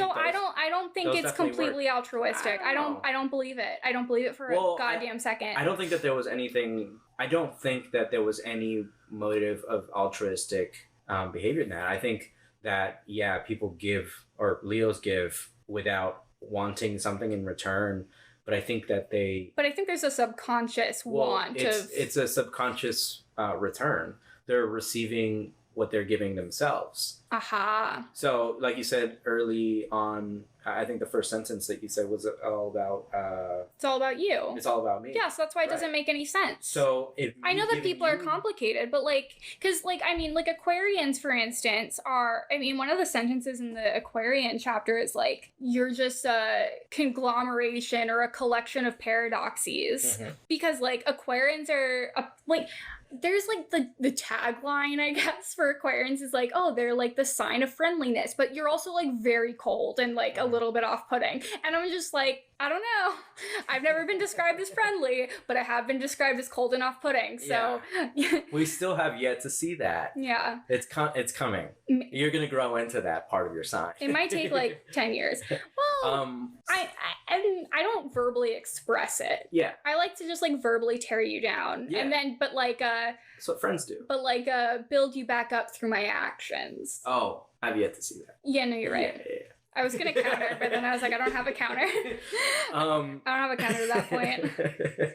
don't think it's completely altruistic. I don't believe it. I don't believe it for a goddamn second. I don't think that there was any motive of altruistic behavior in that. I think that people give, or Leos give, without wanting something in return, but I think that But I think there's a subconscious want of... It's a subconscious return. They're receiving what they're giving themselves. Aha. So, like you said early on, I think the first sentence that you said was all about... it's all about you. It's all about me. Yeah, so that's why it doesn't make any sense. So, if I know that people are complicated, but like, because like, I mean, like Aquarians, for instance, are, I mean, one of the sentences in the Aquarian chapter is like, you're just a conglomeration or a collection of paradoxes. Because like Aquarians are, like, there's like the tagline, I guess, for Aquarians is like, oh, they're like the sign of friendliness, but you're also like very cold and like a little bit off-putting. And I'm just like, I don't know. I've never been described as friendly, but I have been described as cold and off-putting. So we still have yet to see that. Yeah. It's coming. You're gonna grow into that part of your sign. It might take like 10 years. Well, I don't verbally express it. Yeah. I like to just like verbally tear you down. Yeah. And then, but like, that's what friends do. But like, build you back up through my actions. Oh, I've yet to see that. Yeah, no, you're right. Yeah. I was gonna counter, but then I was like, I don't have a counter. I don't have a counter to that point.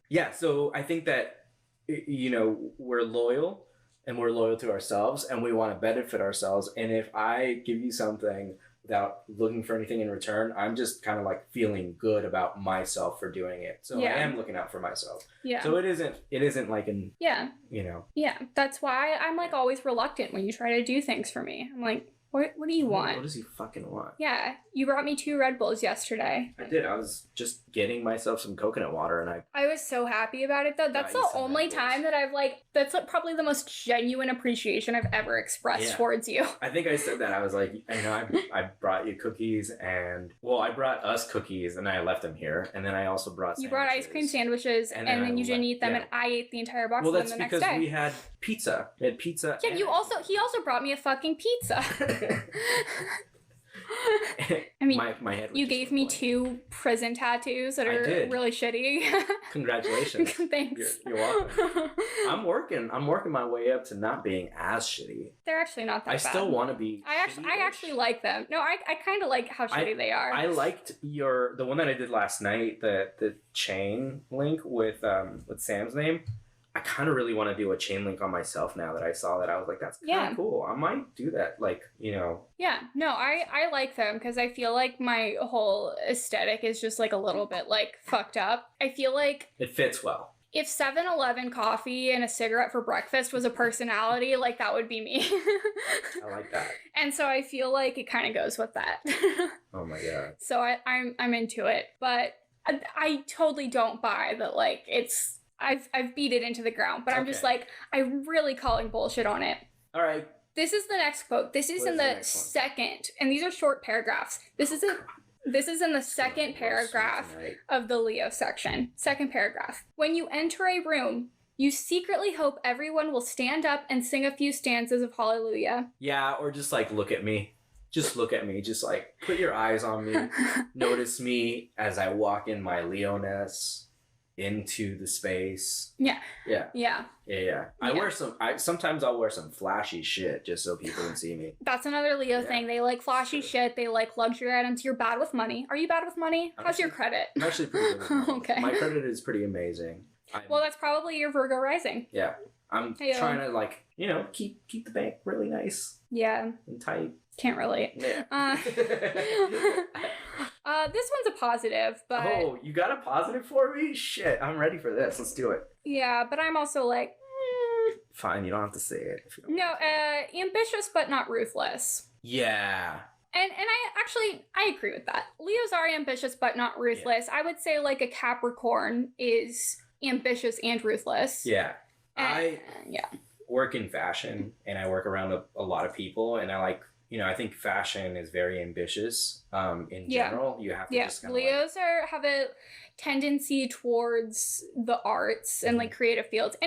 Yeah, so I think that, you know, we're loyal and we're loyal to ourselves and we want to benefit ourselves. And if I give you something without looking for anything in return, I'm just kind of like feeling good about myself for doing it. So I am looking out for myself. Yeah. So it isn't like you know. Yeah, that's why I'm like always reluctant when you try to do things for me. I'm like, what do you want? What does he fucking want? Yeah, you brought me 2 Red Bulls yesterday. I did. I was just getting myself some coconut water and I was so happy about it though. That's the only time that I've like, that's like probably the most genuine appreciation I've ever expressed towards you. I think I said that. I was like, you know, I brought you cookies and, well, I brought us cookies and I left them here. And then I also brought You brought ice cream sandwiches and then you didn't eat them and I ate the entire box of them the next day. Well, that's because we had pizza. We had pizza. Yeah, he also brought me a fucking pizza. I mean, my head you gave me 2 prison tattoos that are really shitty. Congratulations. Thanks. You're welcome. I'm working my way up to not being as shitty. They're actually not that bad. I still want to be. I actually like them. No, I kind of like how shitty they are. I liked the one that I did last night, the chain link with Sam's name. I kind of really want to do a chain link on myself now that I saw that. I was like, that's kind of cool. I might do that, like, you know. Yeah, no, I like them because I feel like my whole aesthetic is just like a little bit like fucked up. I feel like it fits well. If 7-Eleven coffee and a cigarette for breakfast was a personality, like that would be me. I like that. And so I feel like it kind of goes with that. Oh my God. So I'm into it, but I totally don't buy that like it's... I've beat it into the ground, but I'm just like, I'm really calling bullshit on it. All right. This is the next quote. This is in the second, and these are short paragraphs. This is in the second paragraph of the Leo section. Second paragraph. When you enter a room, you secretly hope everyone will stand up and sing a few stanzas of Hallelujah. Yeah, or just like look at me. Just look at me. Just like put your eyes on me. Notice me as I walk in my Leo-ness into the space. Yeah. Sometimes I'll wear some flashy shit just so people can see me. That's another Leo thing. They like flashy shit. They like luxury items. You're bad with money. Are you bad with money? How's your credit? I'm actually pretty good with money. Okay. My credit is pretty amazing. Well, that's probably your Virgo rising. Yeah. I'm trying to like, you know, keep the bank really nice. Yeah. And tight. Can't relate. Yeah. This one's a positive, but... Oh, you got a positive for me? Shit, I'm ready for this. Let's do it. Yeah, but I'm also like... Fine, you don't have to say it. If you don't ambitious but not ruthless. Yeah. And I agree with that. Leos are ambitious but not ruthless. Yeah. I would say like a Capricorn is ambitious and ruthless. Yeah. I work in fashion and I work around a lot of people and I like... You know, I think fashion is very ambitious in general. You have to just kind of Leos have a tendency towards the arts and like creative fields.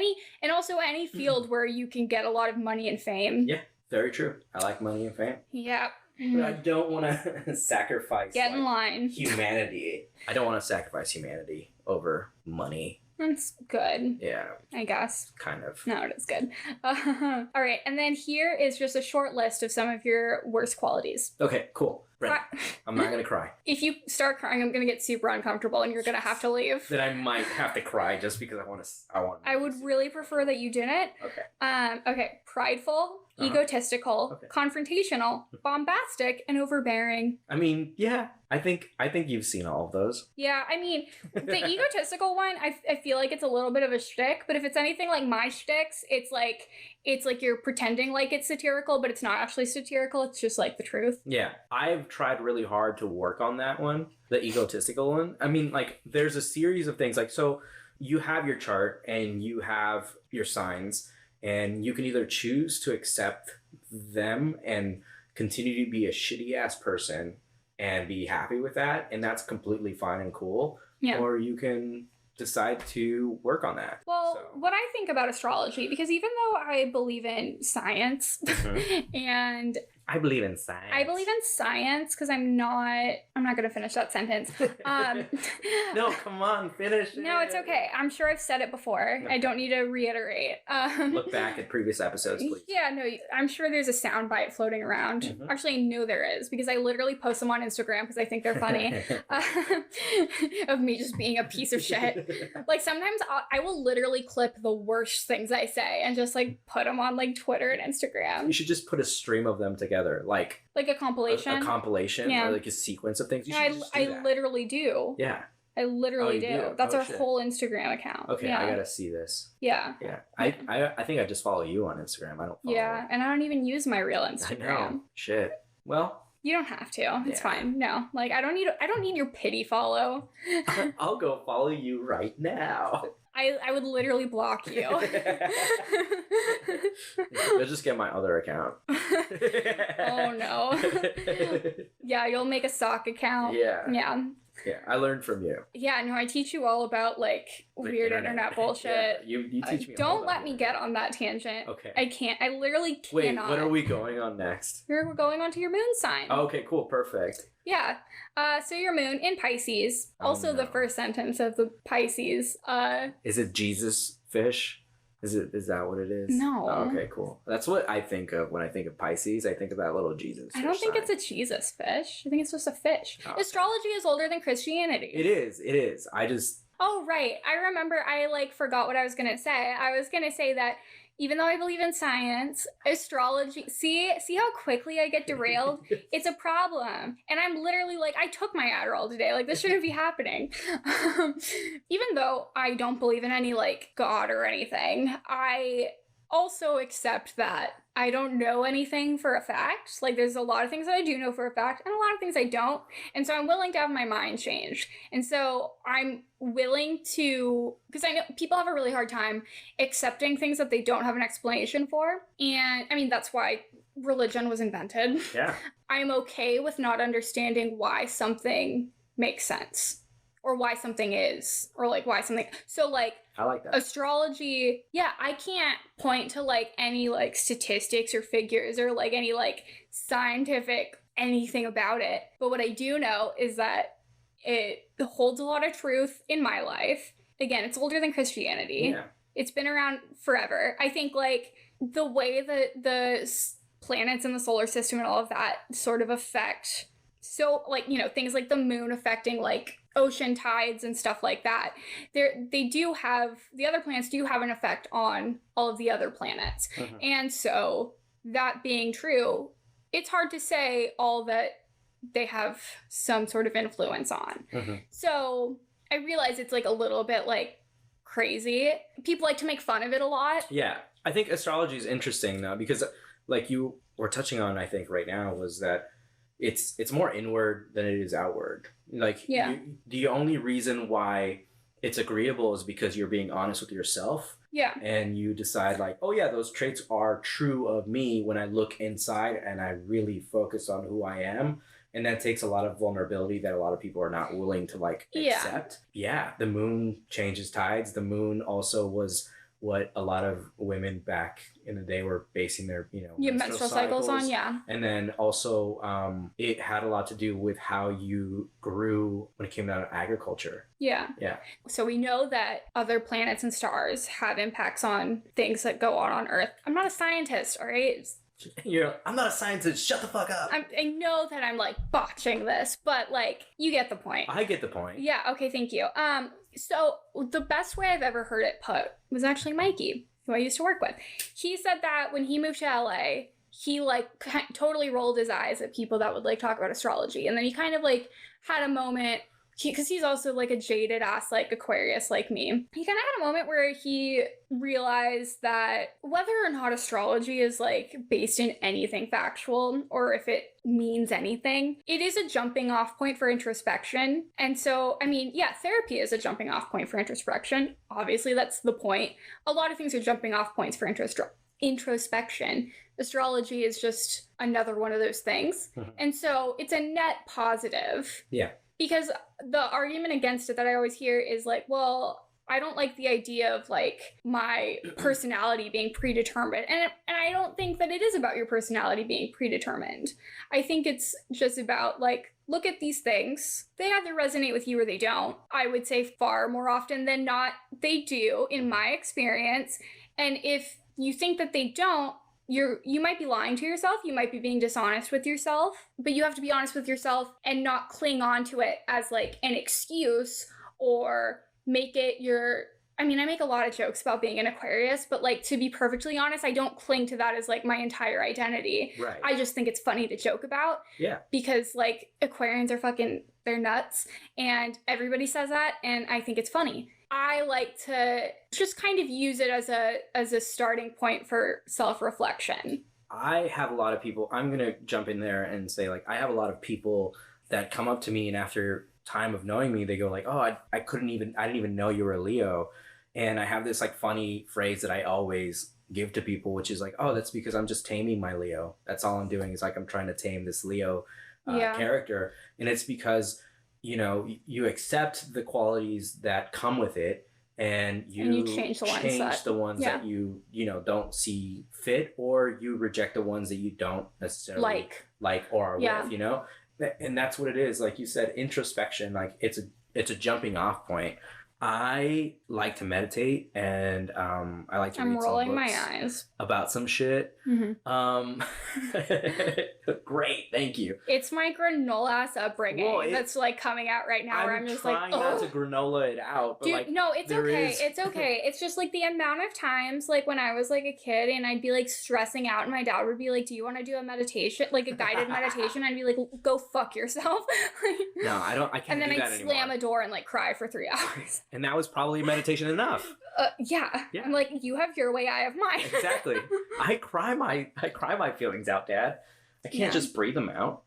And also any field where you can get a lot of money and fame. Yeah, very true. I like money and fame. Yeah. But I don't want to sacrifice Get in line. Humanity. I don't want to sacrifice humanity over money. That's good. Yeah. I guess. Kind of. No, it is good. All right. And then here is just a short list of some of your worst qualities. Okay, cool. Right. I'm not gonna cry. If you start crying, I'm gonna get super uncomfortable and you're gonna have to leave. Then I might have to cry just because I want to. I would really prefer that you didn't. Okay. Okay. Prideful, egotistical, confrontational, bombastic, and overbearing. I mean, yeah. I think you've seen all of those. Yeah, I mean, the egotistical one, I feel like it's a little bit of a shtick, but if it's anything like my shticks, it's like you're pretending like it's satirical, but it's not actually satirical. It's just like the truth. Yeah, I've tried really hard to work on that one, the egotistical one. I mean, like, there's a series of things. Like, so you have your chart and you have your signs, and you can either choose to accept them and continue to be a shitty ass person and be happy with that, and that's completely fine and cool. Yeah. Or you can decide to work on that. Well, what I think about astrology, because even though I believe in science and I believe in science. I believe in science because I'm not going to finish that sentence. No, come on, finish it. No, it's okay. I'm sure I've said it before. Okay. I don't need to reiterate. Look back at previous episodes, please. Yeah, no, I'm sure there's a soundbite floating around. Actually, I know there is because I literally post them on Instagram because I think they're funny. Of me just being a piece of shit. Like, sometimes I will literally clip the worst things I say and just like put them on like Twitter and Instagram. You should just put a stream of them together, like a compilation, a compilation, or like a sequence of things. I literally do. Yeah, I literally do. That's our whole Instagram account. Okay, I gotta see this. Yeah. I think I just follow you on Instagram. I don't follow her. And I don't even use my real Instagram. I know. Shit. Well, you don't have to. It's fine. No, like I don't need your pity follow. I'll go follow you right now. I would literally block you. You'll just get my other account. Oh no. Yeah, you'll make a sock account. Yeah, I learned from you. Yeah, no, I teach you all about like weird internet bullshit. You teach me. Don't let me get on that tangent. Okay. I can't. I literally cannot. Wait, what are we going on next? We're going on to your moon sign. Oh, okay, cool, perfect. Yeah. So your moon in Pisces. Also the first sentence of the Pisces. Is it Jesus fish? Is that what it is? No. Oh, okay, cool. That's what I think of when I think of Pisces. I think of that little Jesus fish. I don't think it's a Jesus fish. I think it's just a fish. Oh. Astrology is older than Christianity. It is. I just... Oh, right. I remember I forgot what I was going to say. I was going to say that even though I believe in science, astrology, see how quickly I get derailed? It's a problem. And I'm literally I took my Adderall today. This shouldn't be happening. Even though I don't believe in any God or anything, I also accept that I don't know anything for a fact. There's a lot of things that I do know for a fact and a lot of things I don't. And so I'm willing to have my mind changed. And so I'm willing to, because I know people have a really hard time accepting things that they don't have an explanation for. And I mean, that's why religion was invented. Yeah. I'm okay with not understanding why something makes sense or why something is, or why something. So I like that. Astrology, yeah, I can't point to any statistics or figures or any scientific anything about it. But what I do know is that it holds a lot of truth in my life. Again, it's older than Christianity. Yeah. It's been around forever. I think the way that the planets in the solar system and all of that sort of affect, so things like the moon affecting ocean tides and stuff like that, the other planets do have an effect on all of the other planets. Mm-hmm. And so that being true, it's hard to say all that they have some sort of influence on. Mm-hmm. So I realize it's a little bit crazy. People like to make fun of it a lot. Yeah. I think astrology is interesting though, because you were touching on, I think right now, was that it's more inward than it is outward. The only reason why it's agreeable is because you're being honest with yourself. Yeah. And you decide oh yeah, those traits are true of me when I look inside and I really focus on who I am. And that takes a lot of vulnerability that a lot of people are not willing to accept. Yeah. The moon changes tides. The moon also was what a lot of women back in the day were basing their, menstrual cycles on, yeah. And then also it had a lot to do with how you grew when it came down to agriculture. Yeah. Yeah. So we know that other planets and stars have impacts on things that go on Earth. I'm not a scientist, all right? I'm not a scientist. Shut the fuck up. I know that I'm like botching this, but like you get the point. I get the point. Yeah, okay, thank you. So the best way I've ever heard it put was actually Mikey, who I used to work with. He said that when he moved to LA, he like totally rolled his eyes at people that would like talk about astrology. And then he kind of like had a moment, because he's also like a jaded ass like Aquarius like me. He kind of had a moment where he realized that whether or not astrology is like based in anything factual or if it means anything, it is a jumping off point for introspection. And so, I mean, yeah, therapy is a jumping off point for introspection. Obviously, that's the point. A lot of things are jumping off points for introspection. Astrology is just another one of those things. And so it's a net positive. Yeah. Because the argument against it that I always hear is like, well, I don't like the idea of like my personality being predetermined. And I don't think that it is about your personality being predetermined. I think it's just about like, look at these things. They either resonate with you or they don't. I would say far more often than not, they do in my experience. And if you think that they don't, you might be lying to yourself, you might be being dishonest with yourself, but you have to be honest with yourself and not cling on to it as like an excuse or make it your... I mean, I make a lot of jokes about being an Aquarius, but like, to be perfectly honest, I don't cling to that as like my entire identity. Right. I just think it's funny to joke about. Yeah. Because like Aquarians are fucking, they're nuts and everybody says that and I think it's funny. I like to just kind of use it as a starting point for self-reflection. I have a lot of people, I'm going to jump in there and say like, I have a lot of people that come up to me and after time of knowing me, they go like, oh, I didn't even know you were a Leo. And I have this like funny phrase that I always give to people, which is like, oh, that's because I'm just taming my Leo. That's all I'm doing is like, I'm trying to tame this Leo character. And it's because, you know, you accept the qualities that come with it and you change the ones that you know, don't see fit, or you reject the ones that you don't necessarily like or are with, you know? And that's what it is. Like you said, introspection, like it's a jumping off point. I like to meditate and I like to read some books about some shit. Great, thank you. It's my granola ass upbringing that's like coming out right now. Where I'm just like, trying not to granola it out. But dude, like, no, it's okay. It's okay. It's just like the amount of times like when I was like a kid and I'd be like stressing out and my dad would be like, do you want to do a meditation, like a guided meditation? I'd be like, go fuck yourself. No, I can't. And then do that I'd slam a door and like cry for 3 hours. And that was probably meditation enough. Yeah. I'm like, you have your way, I have mine. Exactly. I cry my feelings out, Dad. I can't just breathe them out.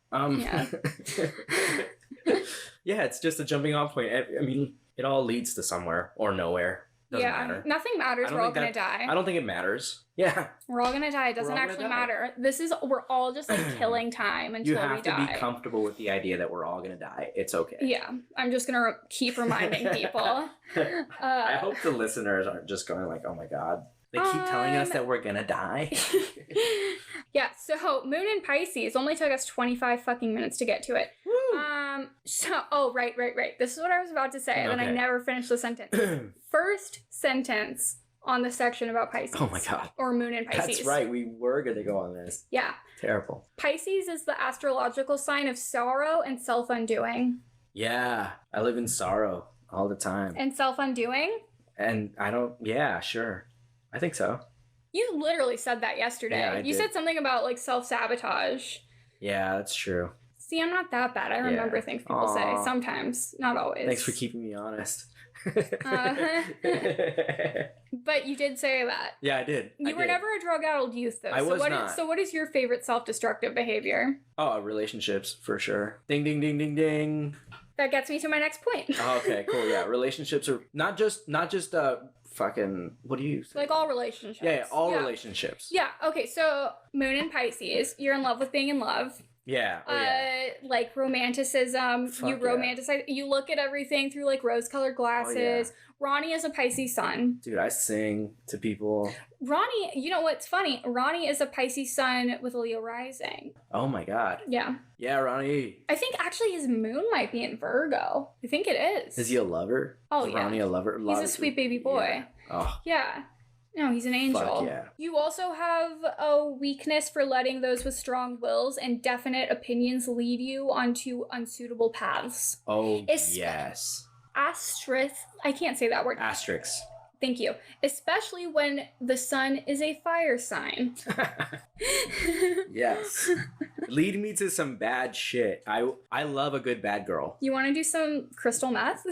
Yeah, it's just a jumping off point. I mean, it all leads to somewhere or nowhere. Doesn't matter. Nothing matters. We're all gonna die. I don't think it matters. Yeah. We're all gonna die. It doesn't actually matter. We're all just like killing time until we die. You have to be comfortable with the idea that we're all gonna die. It's okay. Yeah. I'm just gonna keep reminding people. I hope the listeners aren't just going like, oh my God. They keep telling us that we're gonna die. Yeah, so Moon in Pisces only took us 25 fucking minutes to get to it. Woo. Right. This is what I was about to say, and then I never finished the sentence. First sentence on the section about Pisces. Oh my God. Or Moon in Pisces. That's right, we were gonna go on this. Yeah. Terrible. Pisces is the astrological sign of sorrow and self-undoing. Yeah, I live in sorrow all the time. And self-undoing? And yeah, sure. I think so. You literally said that yesterday. Yeah, you said something about like self-sabotage. Yeah, that's true. See, I'm not that bad. I remember things people say sometimes, not always. Thanks for keeping me honest. But you did say that. Yeah, I did. You were never a drug-addled youth, though. I was not. So what is your favorite self-destructive behavior? Oh, relationships, for sure. Ding, ding, ding, ding, ding. That gets me to my next point. Okay, cool. Yeah, relationships are not just fucking, what do you say? Like all relationships. Yeah, all relationships. Yeah, okay, so Moon in Pisces, you're in love with being in love. Yeah. Like romanticism. Romanticize. You look at everything through like rose-colored glasses. Ronnie is a Pisces sun. Dude, I sing to people. Ronnie, you know what's funny? Ronnie is a Pisces sun with a Leo rising. Oh my God. Yeah. Yeah, Ronnie. I think actually his moon might be in Virgo. I think it is. Is he a lover? Oh, is Ronnie a lover? He's a sweet baby boy. Yeah. Oh. Yeah. No, he's an angel. Fuck yeah. You also have a weakness for letting those with strong wills and definite opinions lead you onto unsuitable paths. Oh, It's- yes. Asterisk. I can't say that word. Asterisks. Thank you. Especially when the sun is a fire sign. Yes. Lead me to some bad shit. I love a good bad girl. You want to do some crystal meth?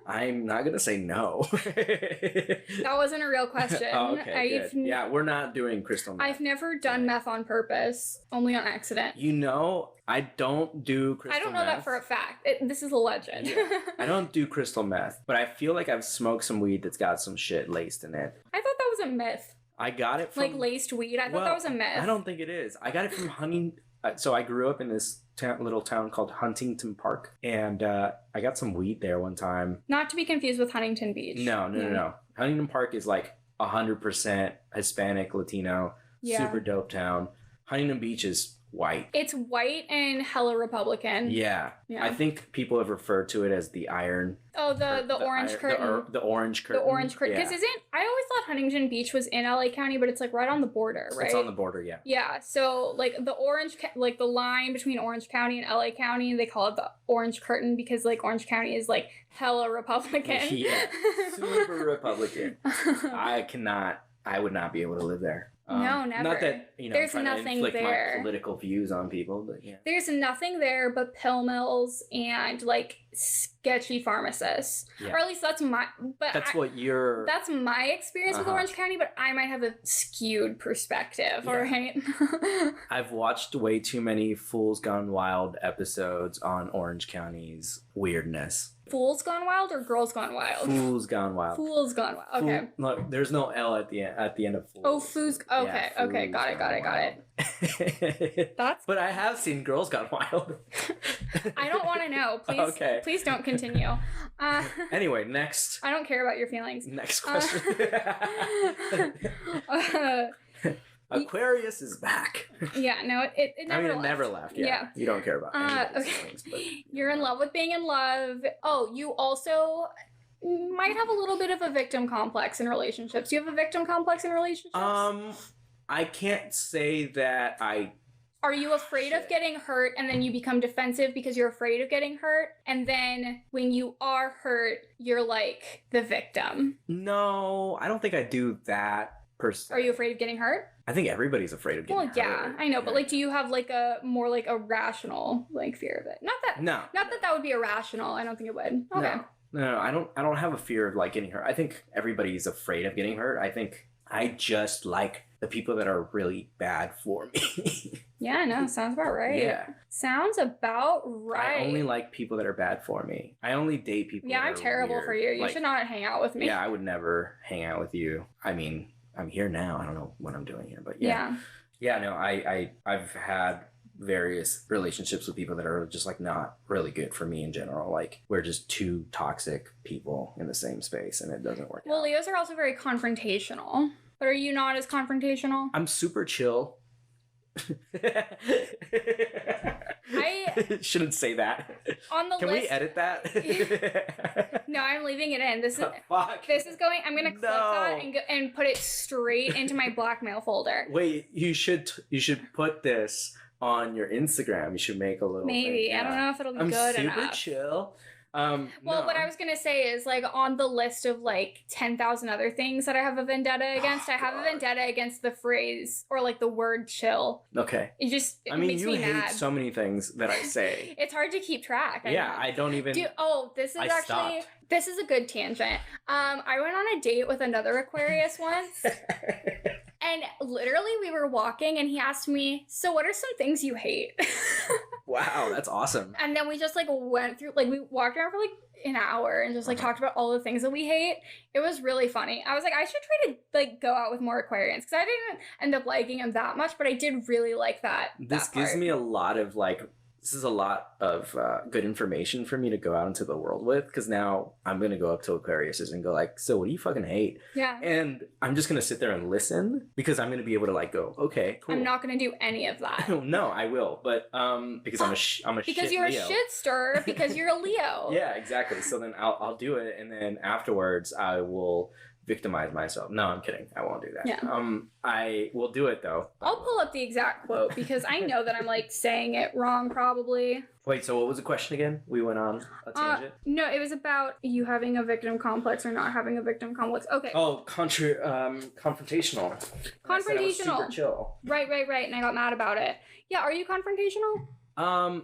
I'm not gonna say no. That wasn't a real question. Oh, okay, good. Yeah, we're not doing crystal meth. I've never done meth on purpose, only on accident. You know, I don't do crystal meth. I don't know that for a fact. This is a legend. Yeah. I don't do crystal meth, but I feel like I've smoked some weed that's got some shit laced in it. I thought that was a myth. I got it from... Like laced weed? I thought that was a myth. I don't think it is. I got it from so I grew up in this little town called Huntington Park, and I got some weed there one time. Not to be confused with Huntington Beach. No. Huntington Park is like 100% Hispanic, Latino, super dope town. Huntington Beach is white. It's white and hella Republican. Yeah. I think people have referred to it as the iron. Oh, the orange curtain. The orange curtain. The orange curtain. Because I always thought Huntington Beach was in LA County, but it's like right on the border, right? It's on the border, yeah. Yeah. So like the like the line between Orange County and LA County, they call it the orange curtain because like Orange County is like hella Republican. Yeah. Super Republican. I would not be able to live there. No, never. Not that, there's nothing there. My political views on people, but yeah. There's nothing there but pill mills and like sketchy pharmacists. Yeah. Or at least that's my that's my experience with Orange County, but I might have a skewed perspective, all right? I've watched way too many Fools Gone Wild episodes on Orange County's weirdness. Fools Gone Wild or Girls Gone Wild? Fools Gone Wild. Fools Gone Wild. Okay. Look, there's no L at the end of Fools. Oh, Fools. Okay. Yeah, okay. Got it. That's. But I have seen Girls Gone Wild. I don't want to know. Please. Okay. Please don't continue. Anyway, next. I don't care about your feelings. Next question. Aquarius is back. Yeah, no, it never left. It never left. Yeah. You don't care about any of those things. But, You're in love with being in love. Oh, you also might have a little bit of a victim complex in relationships. Do you have a victim complex in relationships? I can't say that I... Are you afraid of getting hurt and then you become defensive because you're afraid of getting hurt? And then when you are hurt, you're like the victim? No, I don't think I do that per se. Are you afraid of getting hurt? I think everybody's afraid of getting hurt. Well, yeah, I know, but like, do you have like a more like a rational like fear of it? Not that would be irrational. I don't think it would. Okay. No, I don't have a fear of like getting hurt. I think everybody's afraid of getting hurt. I think I just like the people that are really bad for me. Yeah, no, sounds about right. Yeah. Sounds about right. I only like people that are bad for me. I only date people that I'm terrible weird. For you. You should not hang out with me. Yeah, I would never hang out with you. I mean, I'm here now. I don't know what I'm doing here, but yeah. Yeah, no, I've had various relationships with people that are just like not really good for me in general. Like we're just two toxic people in the same space and it doesn't work out. Well, Leos are also very confrontational. But are you not as confrontational? I'm super chill. I shouldn't say that. On the Can list, we edit that? No, I'm leaving it in. This is Fuck. This is going. I'm gonna clip that and put it straight into my blackmail folder. Wait, you should put this on your Instagram. You should make a little. Maybe thing. Yeah. I don't know if it'll be good enough. I'm super chill. Well, no. What I was gonna say is like on the list of like 10,000 other things that I have a vendetta against, I have a vendetta against the phrase or like the word chill. Okay. It makes me hate mad. so many things that I say. It's hard to keep track. I don't even. This is a good tangent. I went on a date with another Aquarius once. And literally we were walking and he asked me, so what are some things you hate? Wow, that's awesome. And then we just like went through, like we walked around for like an hour and just like talked about all the things that we hate. It was really funny. I was like, I should try to like go out with more Aquarians because I didn't end up liking him that much, but I did really like that. This gives me a lot of like, this is a lot of good information for me to go out into the world with because now I'm going to go up to Aquariuses and go like, so what do you fucking hate? Yeah. And I'm just going to sit there and listen because I'm going to be able to like go, okay, cool. I'm not going to do any of that. No, I will. But because I'm a because you're Leo. A shit stirrer because you're a Leo. Yeah, exactly. So then I'll do it. And then afterwards I will victimize myself. No, I'm kidding. I won't do that. Yeah. I will do it though. I'll pull up the exact quote because I know that I'm like saying it wrong probably. Wait, so what was the question again? We went on a tangent. No, it was about you having a victim complex or not having a victim complex. Okay. Oh, confrontational. Confrontational. I said I was super chill. Right. And I got mad about it. Yeah, are you confrontational?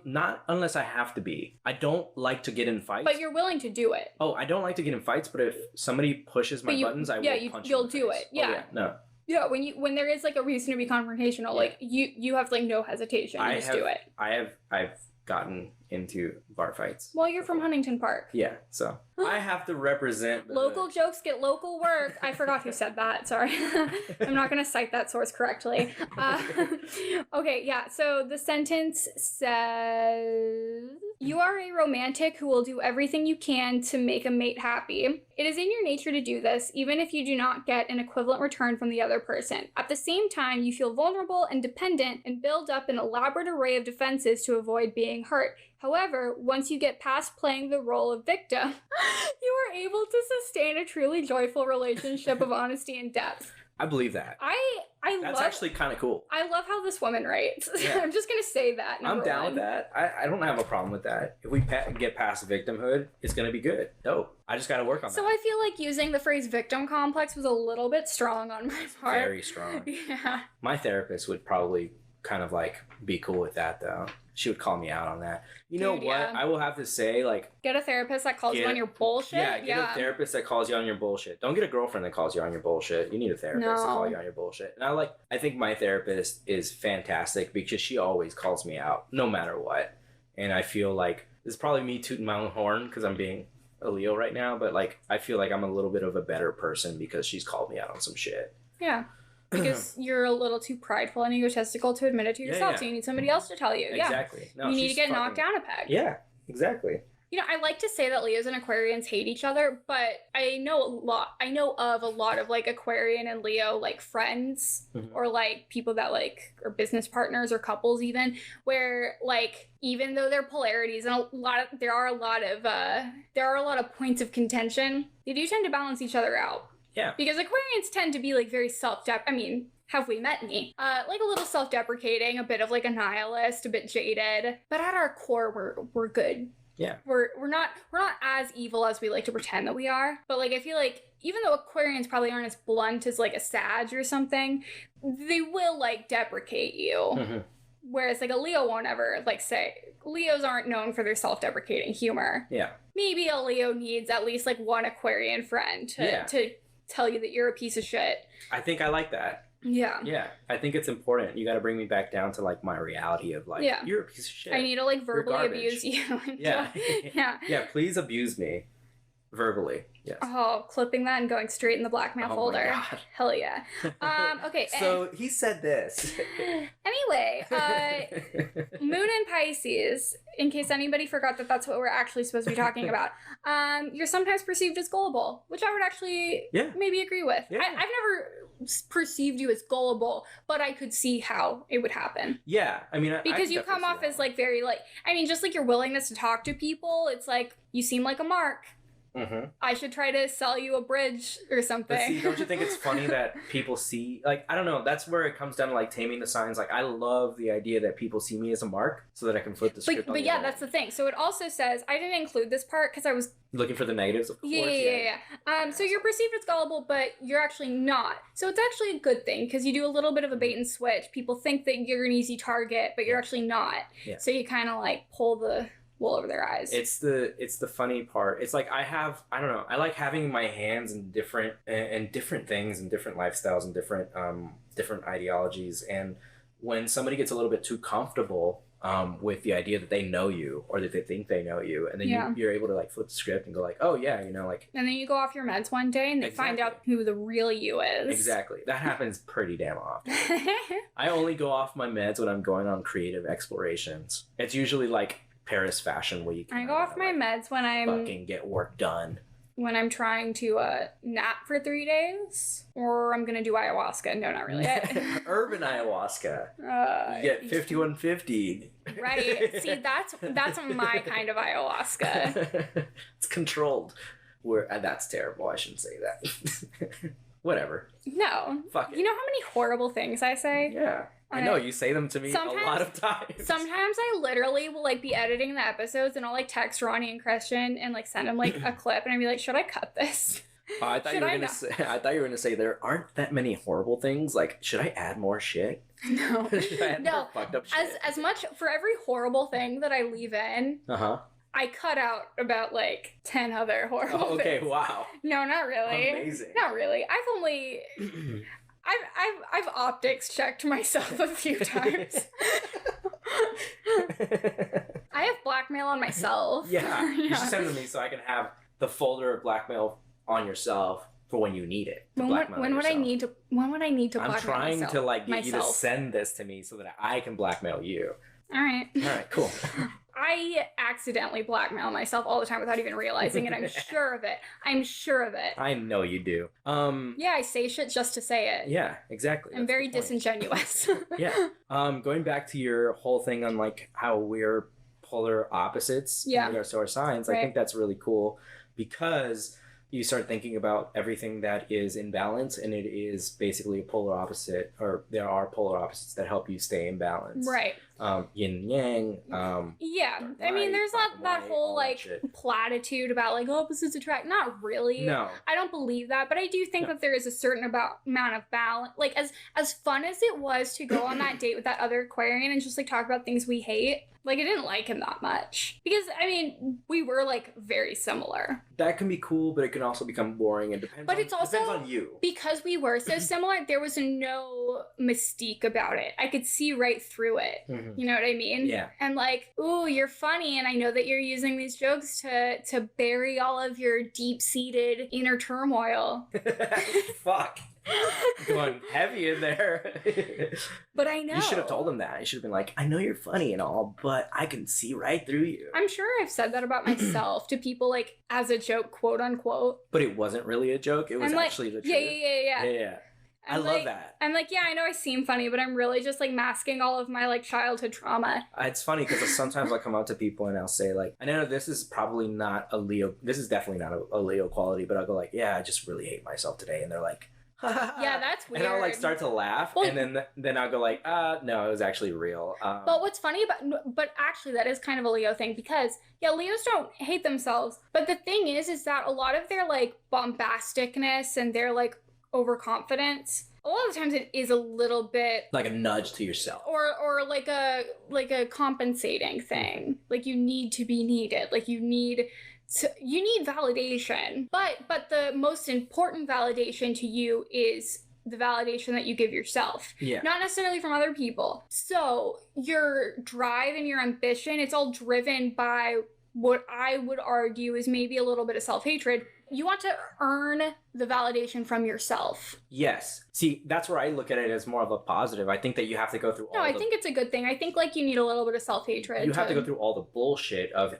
Not unless I have to be. I don't like to get in fights. But you're willing to do it. Oh, I don't like to get in fights, but if somebody pushes my buttons, I will punch you'll in the do face. it. Yeah. Oh, yeah. No. Yeah, when there is like a reason to be confrontational, like you have like no hesitation. You just do it. I've gotten into bar fights. Well, you're from Huntington Park. Yeah, so I have to represent local jokes get local work. I forgot who said that. Sorry. I'm not going to cite that source correctly. Okay, yeah. So the sentence says, you are a romantic who will do everything you can to make a mate happy. It is in your nature to do this, even if you do not get an equivalent return from the other person. At the same time, you feel vulnerable and dependent and build up an elaborate array of defenses to avoid being hurt. However, once you get past playing the role of victim, you are able to sustain a truly joyful relationship of honesty and depth. I believe that. That's actually kind of cool. I love how this woman writes. Yeah. I'm just going to say that. I'm down with that. I don't have a problem with that. If we get past victimhood, it's going to be good. Dope. I just got to work on that. So I feel like using the phrase victim complex was a little bit strong on my part. Very strong. Yeah. My therapist would probably kind of like be cool with that though. She would call me out on that. You know what? Yeah. I will have to say, like... Get a therapist that calls you on your bullshit? Yeah, get a therapist that calls you on your bullshit. Don't get a girlfriend that calls you on your bullshit. You need a therapist to call you on your bullshit. And I think my therapist is fantastic because she always calls me out, no matter what. And I feel like... This is probably me tooting my own horn because I'm being a Leo right now, but like I feel like I'm a little bit of a better person because she's called me out on some shit. Yeah. Because you're a little too prideful and egotistical to admit it to yourself, so you need somebody else to tell you. Exactly. No, you need to get knocked down a peg. Yeah, exactly. You know, I like to say that Leos and Aquarians hate each other, but I know of a lot of like Aquarian and Leo like friends or like people that like are business partners or couples even, where like even though they're polarities and there are a lot of points of contention, they do tend to balance each other out. Yeah. Because Aquarians tend to be like very have we met me? Like a little self-deprecating, a bit of like a nihilist, a bit jaded. But at our core, we're good. Yeah. We're not as evil as we like to pretend that we are. But like I feel like even though Aquarians probably aren't as blunt as like a Sag or something, they will like deprecate you. Mm-hmm. Whereas like a Leo won't ever like say. Leos aren't known for their self-deprecating humor. Yeah. Maybe a Leo needs at least like one Aquarian friend to tell you that you're a piece of shit. I think I like that. Yeah. Yeah. I think it's important. You got to bring me back down to like my reality of like, you're a piece of shit. I need to like verbally abuse you. Yeah. Yeah. Yeah. Please abuse me verbally. Yes. Oh, clipping that and going straight in the blackmail folder. My God. Hell yeah. Okay. So he said this. Anyway, Moon in Pisces, in case anybody forgot that that's what we're actually supposed to be talking about, you're sometimes perceived as gullible, which I would actually maybe agree with. Yeah. I've never perceived you as gullible, but I could see how it would happen. Yeah. I mean, because you come off as like very like, I mean, just like your willingness to talk to people, it's like you seem like a mark. Mm-hmm. I should try to sell you a bridge or something. But see, don't you think it's funny that people see, like, I don't know, that's where it comes down to, like, taming the signs. Like, I love the idea that people see me as a mark so that I can flip the script on But yeah, that's the thing. So it also says, I didn't include this part because I was... Looking for the negatives, of course. Yeah. So you're perceived as gullible, but you're actually not. So it's actually a good thing because you do a little bit of a bait and switch. People think that you're an easy target, but you're actually not. Yeah. So you kind of, like, pull the wool over their eyes. It's the funny part. It's like I don't know, I like having my hands in different things and different lifestyles and different ideologies, and when somebody gets a little bit too comfortable with the idea that they know you or that they think they know you, and then you're able to like flip the script and go like, oh yeah, you know, like, and then you go off your meds one day and they find out who the real you is. Exactly. That happens pretty damn often. I only go off my meds when I'm going on creative explorations. It's usually like Paris Fashion Week. I go off my meds when I'm fucking get work done. When I'm trying to nap for 3 days, or I'm gonna do ayahuasca. No, not really. Urban ayahuasca. You get 5150. Right. See, that's my kind of ayahuasca. It's controlled. That's terrible. I shouldn't say that. Whatever. No. Fuck it. You know how many horrible things I say? Yeah. I know, you say them to me a lot of times. Sometimes I literally will like be editing the episodes and I'll like text Ronnie and Christian and like send them like a clip and I'll be like, should I cut this? I thought you were gonna say there aren't that many horrible things. Like, should I add more shit? No. Should I add more fucked up shit? As much for every horrible thing that I leave in, I cut out about like 10 other horrible things. Okay, wow. No, not really. Amazing. Not really. I've only I've optics checked myself a few times. I have blackmail on myself. Yeah. You should send them to me so I can have the folder of blackmail on yourself for when you need it. When would I need to blackmail myself? I'm trying to like get you to send this to me so that I can blackmail you. All right, cool. I accidentally blackmail myself all the time without even realizing it. I'm sure of it. I know you do. Yeah, I say shit just to say it. Yeah, exactly. I'm very disingenuous. Yeah. Going back to your whole thing on like how we're polar opposites in regards to our signs, I think that's really cool because you start thinking about everything that is in balance, and it is basically a polar opposite, or there are polar opposites that help you stay in balance. Right. Yin yang. Yeah. I mean, there's that whole like platitude about like opposites attract. Not really. No. I don't believe that, but I do think that there is a certain amount of balance. Like as fun as it was to go on that date with that other Aquarian and just like talk about things we hate. Like, I didn't like him that much. Because, I mean, we were, like, very similar. That can be cool, but it can also become boring and depends on you. Because we were so similar, there was no mystique about it. I could see right through it. Mm-hmm. You know what I mean? Yeah. And like, ooh, you're funny, and I know that you're using these jokes to bury all of your deep-seated inner turmoil. Fuck. Going heavy in there. But I know. You should have told him that. You should have been like, I know you're funny and all, but I can see right through you. I'm sure I've said that about myself to people, like, as a joke, quote unquote. But it wasn't really a joke. It was actually the truth. Yeah. I love that. I'm like, yeah, I know I seem funny, but I'm really just like masking all of my like childhood trauma. It's funny because sometimes I'll come up to people and I'll say like, I know this is probably not a Leo. This is definitely not a Leo quality, but I'll go like, yeah, I just really hate myself today. And they're like, yeah, that's weird. And I'll like start to laugh, and then I'll go like, no, it was actually real. But what's funny but actually that is kind of a Leo thing because Leos don't hate themselves. But the thing is that a lot of their like bombasticness and their like overconfidence, a lot of the times it is a little bit like a nudge to yourself, or like a compensating thing. Like you need to be needed. Like you need validation, but the most important validation to you is the validation that you give yourself, not necessarily from other people. So your drive and your ambition, it's all driven by what I would argue is maybe a little bit of self-hatred. You want to earn the validation from yourself. Yes. See, that's where I look at it as more of a positive. I think that you have to go through I think it's a good thing. I think like you need a little bit of self-hatred. You have to go through all the bullshit of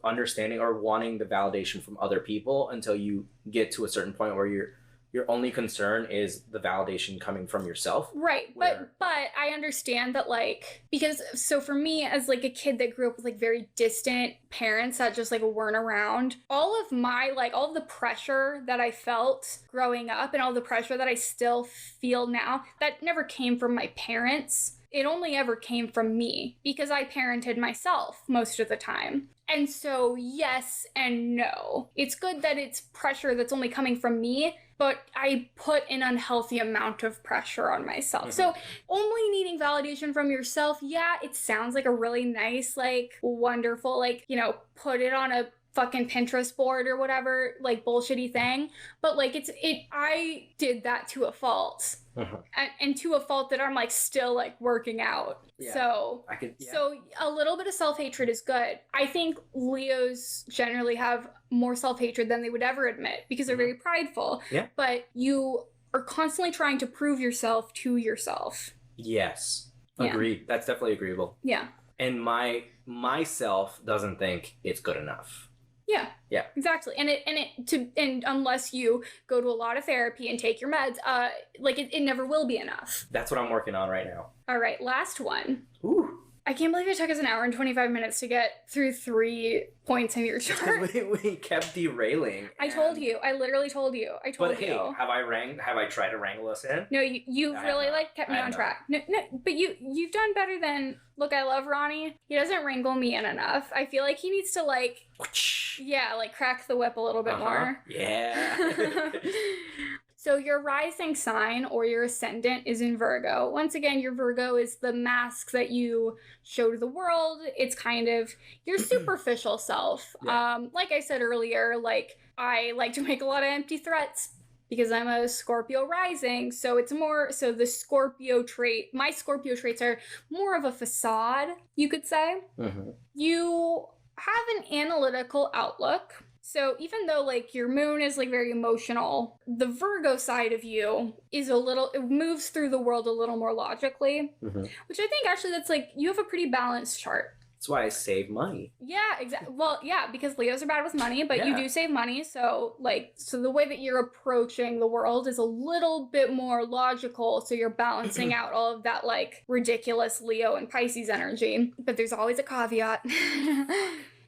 understanding or wanting the validation from other people until you get to a certain point where your only concern is the validation coming from yourself. Right. But I understand that, like, because, so for me, as, like, a kid that grew up with, like, very distant parents that just, like, weren't around, all of the pressure that I felt growing up and all the pressure that I still feel now, that never came from my parents. It only ever came from me because I parented myself most of the time. And so, yes and no. It's good that it's pressure that's only coming from me, but I put an unhealthy amount of pressure on myself. Mm-hmm. So only needing validation from yourself, it sounds like a really nice, like, wonderful, like, put it on a fucking Pinterest board or whatever, like, bullshitty thing. But, like, I did that to a fault. Uh-huh. And to a fault that I'm, like, still, like, working out. Yeah. So a little bit of self-hatred is good. I think Leos generally have more self-hatred than they would ever admit because they're very prideful. Yeah. But you are constantly trying to prove yourself to yourself. Yes. Agreed. Yeah. That's definitely agreeable. Yeah. And myself doesn't think it's good enough. Yeah. Yeah. Exactly. And unless you go to a lot of therapy and take your meds, it never will be enough. That's what I'm working on right now. All right, last one. Ooh. I can't believe it took us an hour and 25 minutes to get through 3 points in your chart. we kept derailing. I told you. I literally told you. I told you. But hey, have I tried to wrangle us in? No, you really like kept me on track. No, but you've done better than. Look, I love Ronnie. He doesn't wrangle me in enough. I feel like he needs to like crack the whip a little bit more. Yeah. So your rising sign or your ascendant is in Virgo. Once again, your Virgo is the mask that you show to the world. It's kind of your superficial self. Yeah. Like I said earlier, like I like to make a lot of empty threats because I'm a Scorpio rising. So it's more, so the Scorpio trait, my Scorpio traits are more of a facade, you could say. Mm-hmm. You have an analytical outlook. So even though like your moon is like very emotional, the Virgo side of you is it moves through the world a little more logically, which I think actually that's like, you have a pretty balanced chart. That's why I save money. Yeah, exactly. Well, yeah, because Leos are bad with money, but you do save money. So the way that you're approaching the world is a little bit more logical. So you're balancing out all of that like ridiculous Leo and Pisces energy. But there's always a caveat.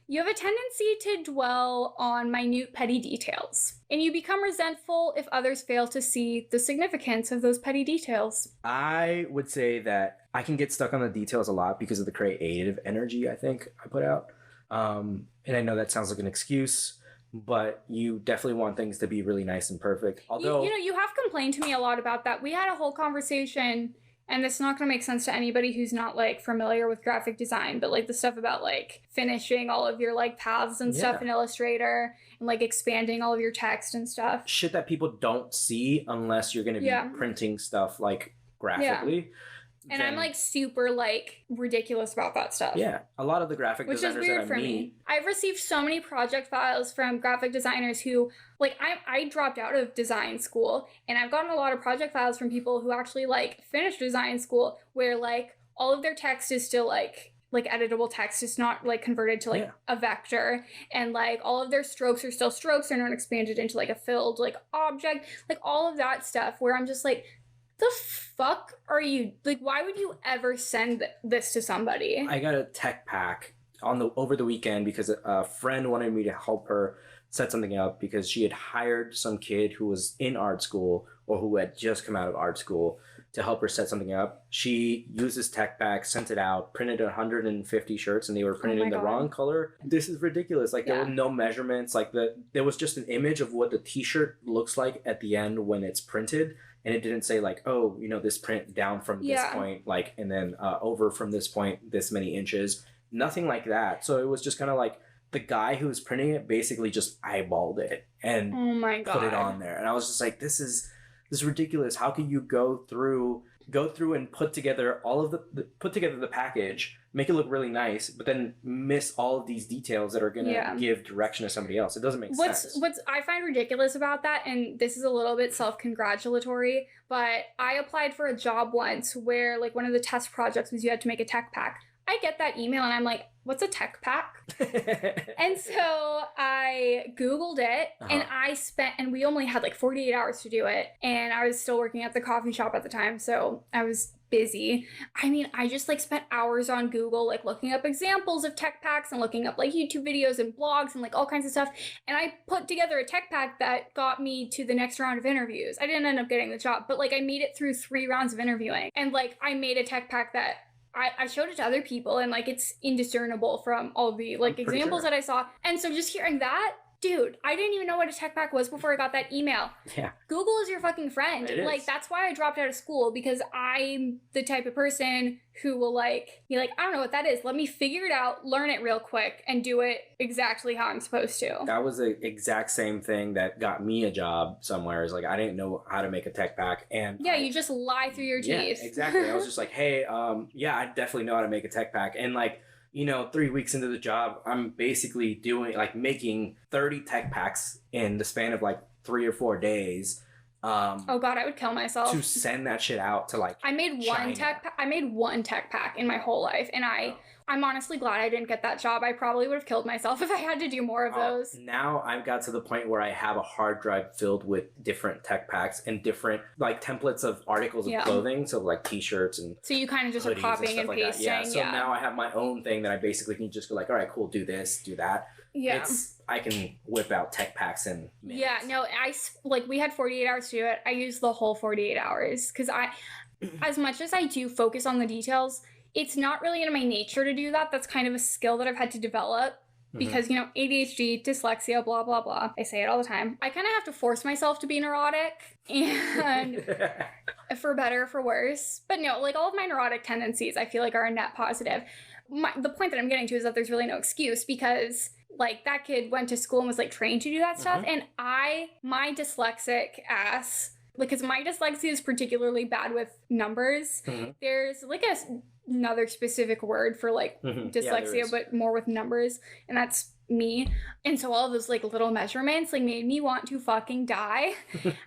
You have a tendency to dwell on minute petty details, and you become resentful if others fail to see the significance of those petty details. I would say that I can get stuck on the details a lot because of the creative energy I think I put out. And I know that sounds like an excuse, but you definitely want things to be really nice and perfect. Although, you have complained to me a lot about that. We had a whole conversation. And it's not going to make sense to anybody who's not, like, familiar with graphic design, but, like, the stuff about, like, finishing all of your, like, paths and stuff in Illustrator and, like, expanding all of your text and stuff. Shit that people don't see unless you're going to be printing stuff, like, graphically. And I'm like super like ridiculous about that stuff. Yeah, a lot of the graphic designers which is weird for me. I've received so many project files from graphic designers who like I dropped out of design school, and I've gotten a lot of project files from people who actually like finished design school where like all of their text is still like editable text. It's not like converted to like a vector, and like all of their strokes are still strokes. They're not expanded into like a filled like object, like all of that stuff where I'm just like, the fuck are you, like, why would you ever send this to somebody? I got a tech pack over the weekend because a friend wanted me to help her set something up because she had hired some kid who was in art school or who had just come out of art school to help her set something up. She used this tech pack, sent it out, printed 150 shirts, and they were printed in the wrong color. This is ridiculous. Like, there were no measurements. Like, there was just an image of what the t-shirt looks like at the end when it's printed. And it didn't say like, oh, this print down from this point, like, and then over from this point, this many inches. Nothing like that. So it was just kind of like the guy who was printing it basically just eyeballed it and put it on there. And I was just like, this is ridiculous. How can you go through and put together the package, make it look really nice, but then miss all of these details that are going to give direction to somebody else? It doesn't make sense. What's I find ridiculous about that, and this is a little bit self-congratulatory, but I applied for a job once where like one of the test projects was you had to make a tech pack. I get that email and I'm like, what's a tech pack? And so I Googled it and we only had like 48 hours to do it. And I was still working at the coffee shop at the time, so I was busy. I mean, I just like spent hours on Google, like looking up examples of tech packs and looking up like YouTube videos and blogs and like all kinds of stuff. And I put together a tech pack that got me to the next round of interviews. I didn't end up getting the job, but like I made it through 3 rounds of interviewing. And like I made a tech pack that I showed it to other people, and like it's indiscernible from all the like examples that I saw. And so just hearing that, dude, I didn't even know what a tech pack was before I got that email. Yeah. Google is your fucking friend. Like, that's why I dropped out of school, because I'm the type of person who will like be like, I don't know what that is. Let me figure it out, learn it real quick, and do it exactly how I'm supposed to. That was the exact same thing that got me a job somewhere. Is like, I didn't know how to make a tech pack. And you just lie through your teeth. Yeah, exactly. I was just like, hey, I definitely know how to make a tech pack. And like, 3 weeks into the job, I'm basically making 30 tech packs in the span of like 3 or 4 days. Oh God, I would kill myself to send that shit out to like. I made one tech pack in my whole life, and I I'm honestly glad I didn't get that job. I probably would have killed myself if I had to do more of those. Now I've got to the point where I have a hard drive filled with different tech packs and different like templates of articles of clothing, so like t-shirts and so you kind of just are copying and pasting. Yeah, so now I have my own thing that I basically can just go like, all right, cool, do this, do that. Yeah. I can whip out tech packs in minutes. Yeah, no, we had 48 hours to do it. I used the whole 48 hours because as much as I do focus on the details, it's not really in my nature to do that. That's kind of a skill that I've had to develop because, you know, ADHD, dyslexia, blah, blah, blah. I say it all the time. I kind of have to force myself to be neurotic and for better or for worse. But no, like all of my neurotic tendencies, I feel like are a net positive. The point that I'm getting to is that there's really no excuse because like that kid went to school and was like trained to do that stuff. And my dyslexic ass, because my dyslexia is particularly bad with numbers. There's like another specific word for like dyslexia, but more with numbers, and that's me. And so all of those like little measurements like made me want to fucking die.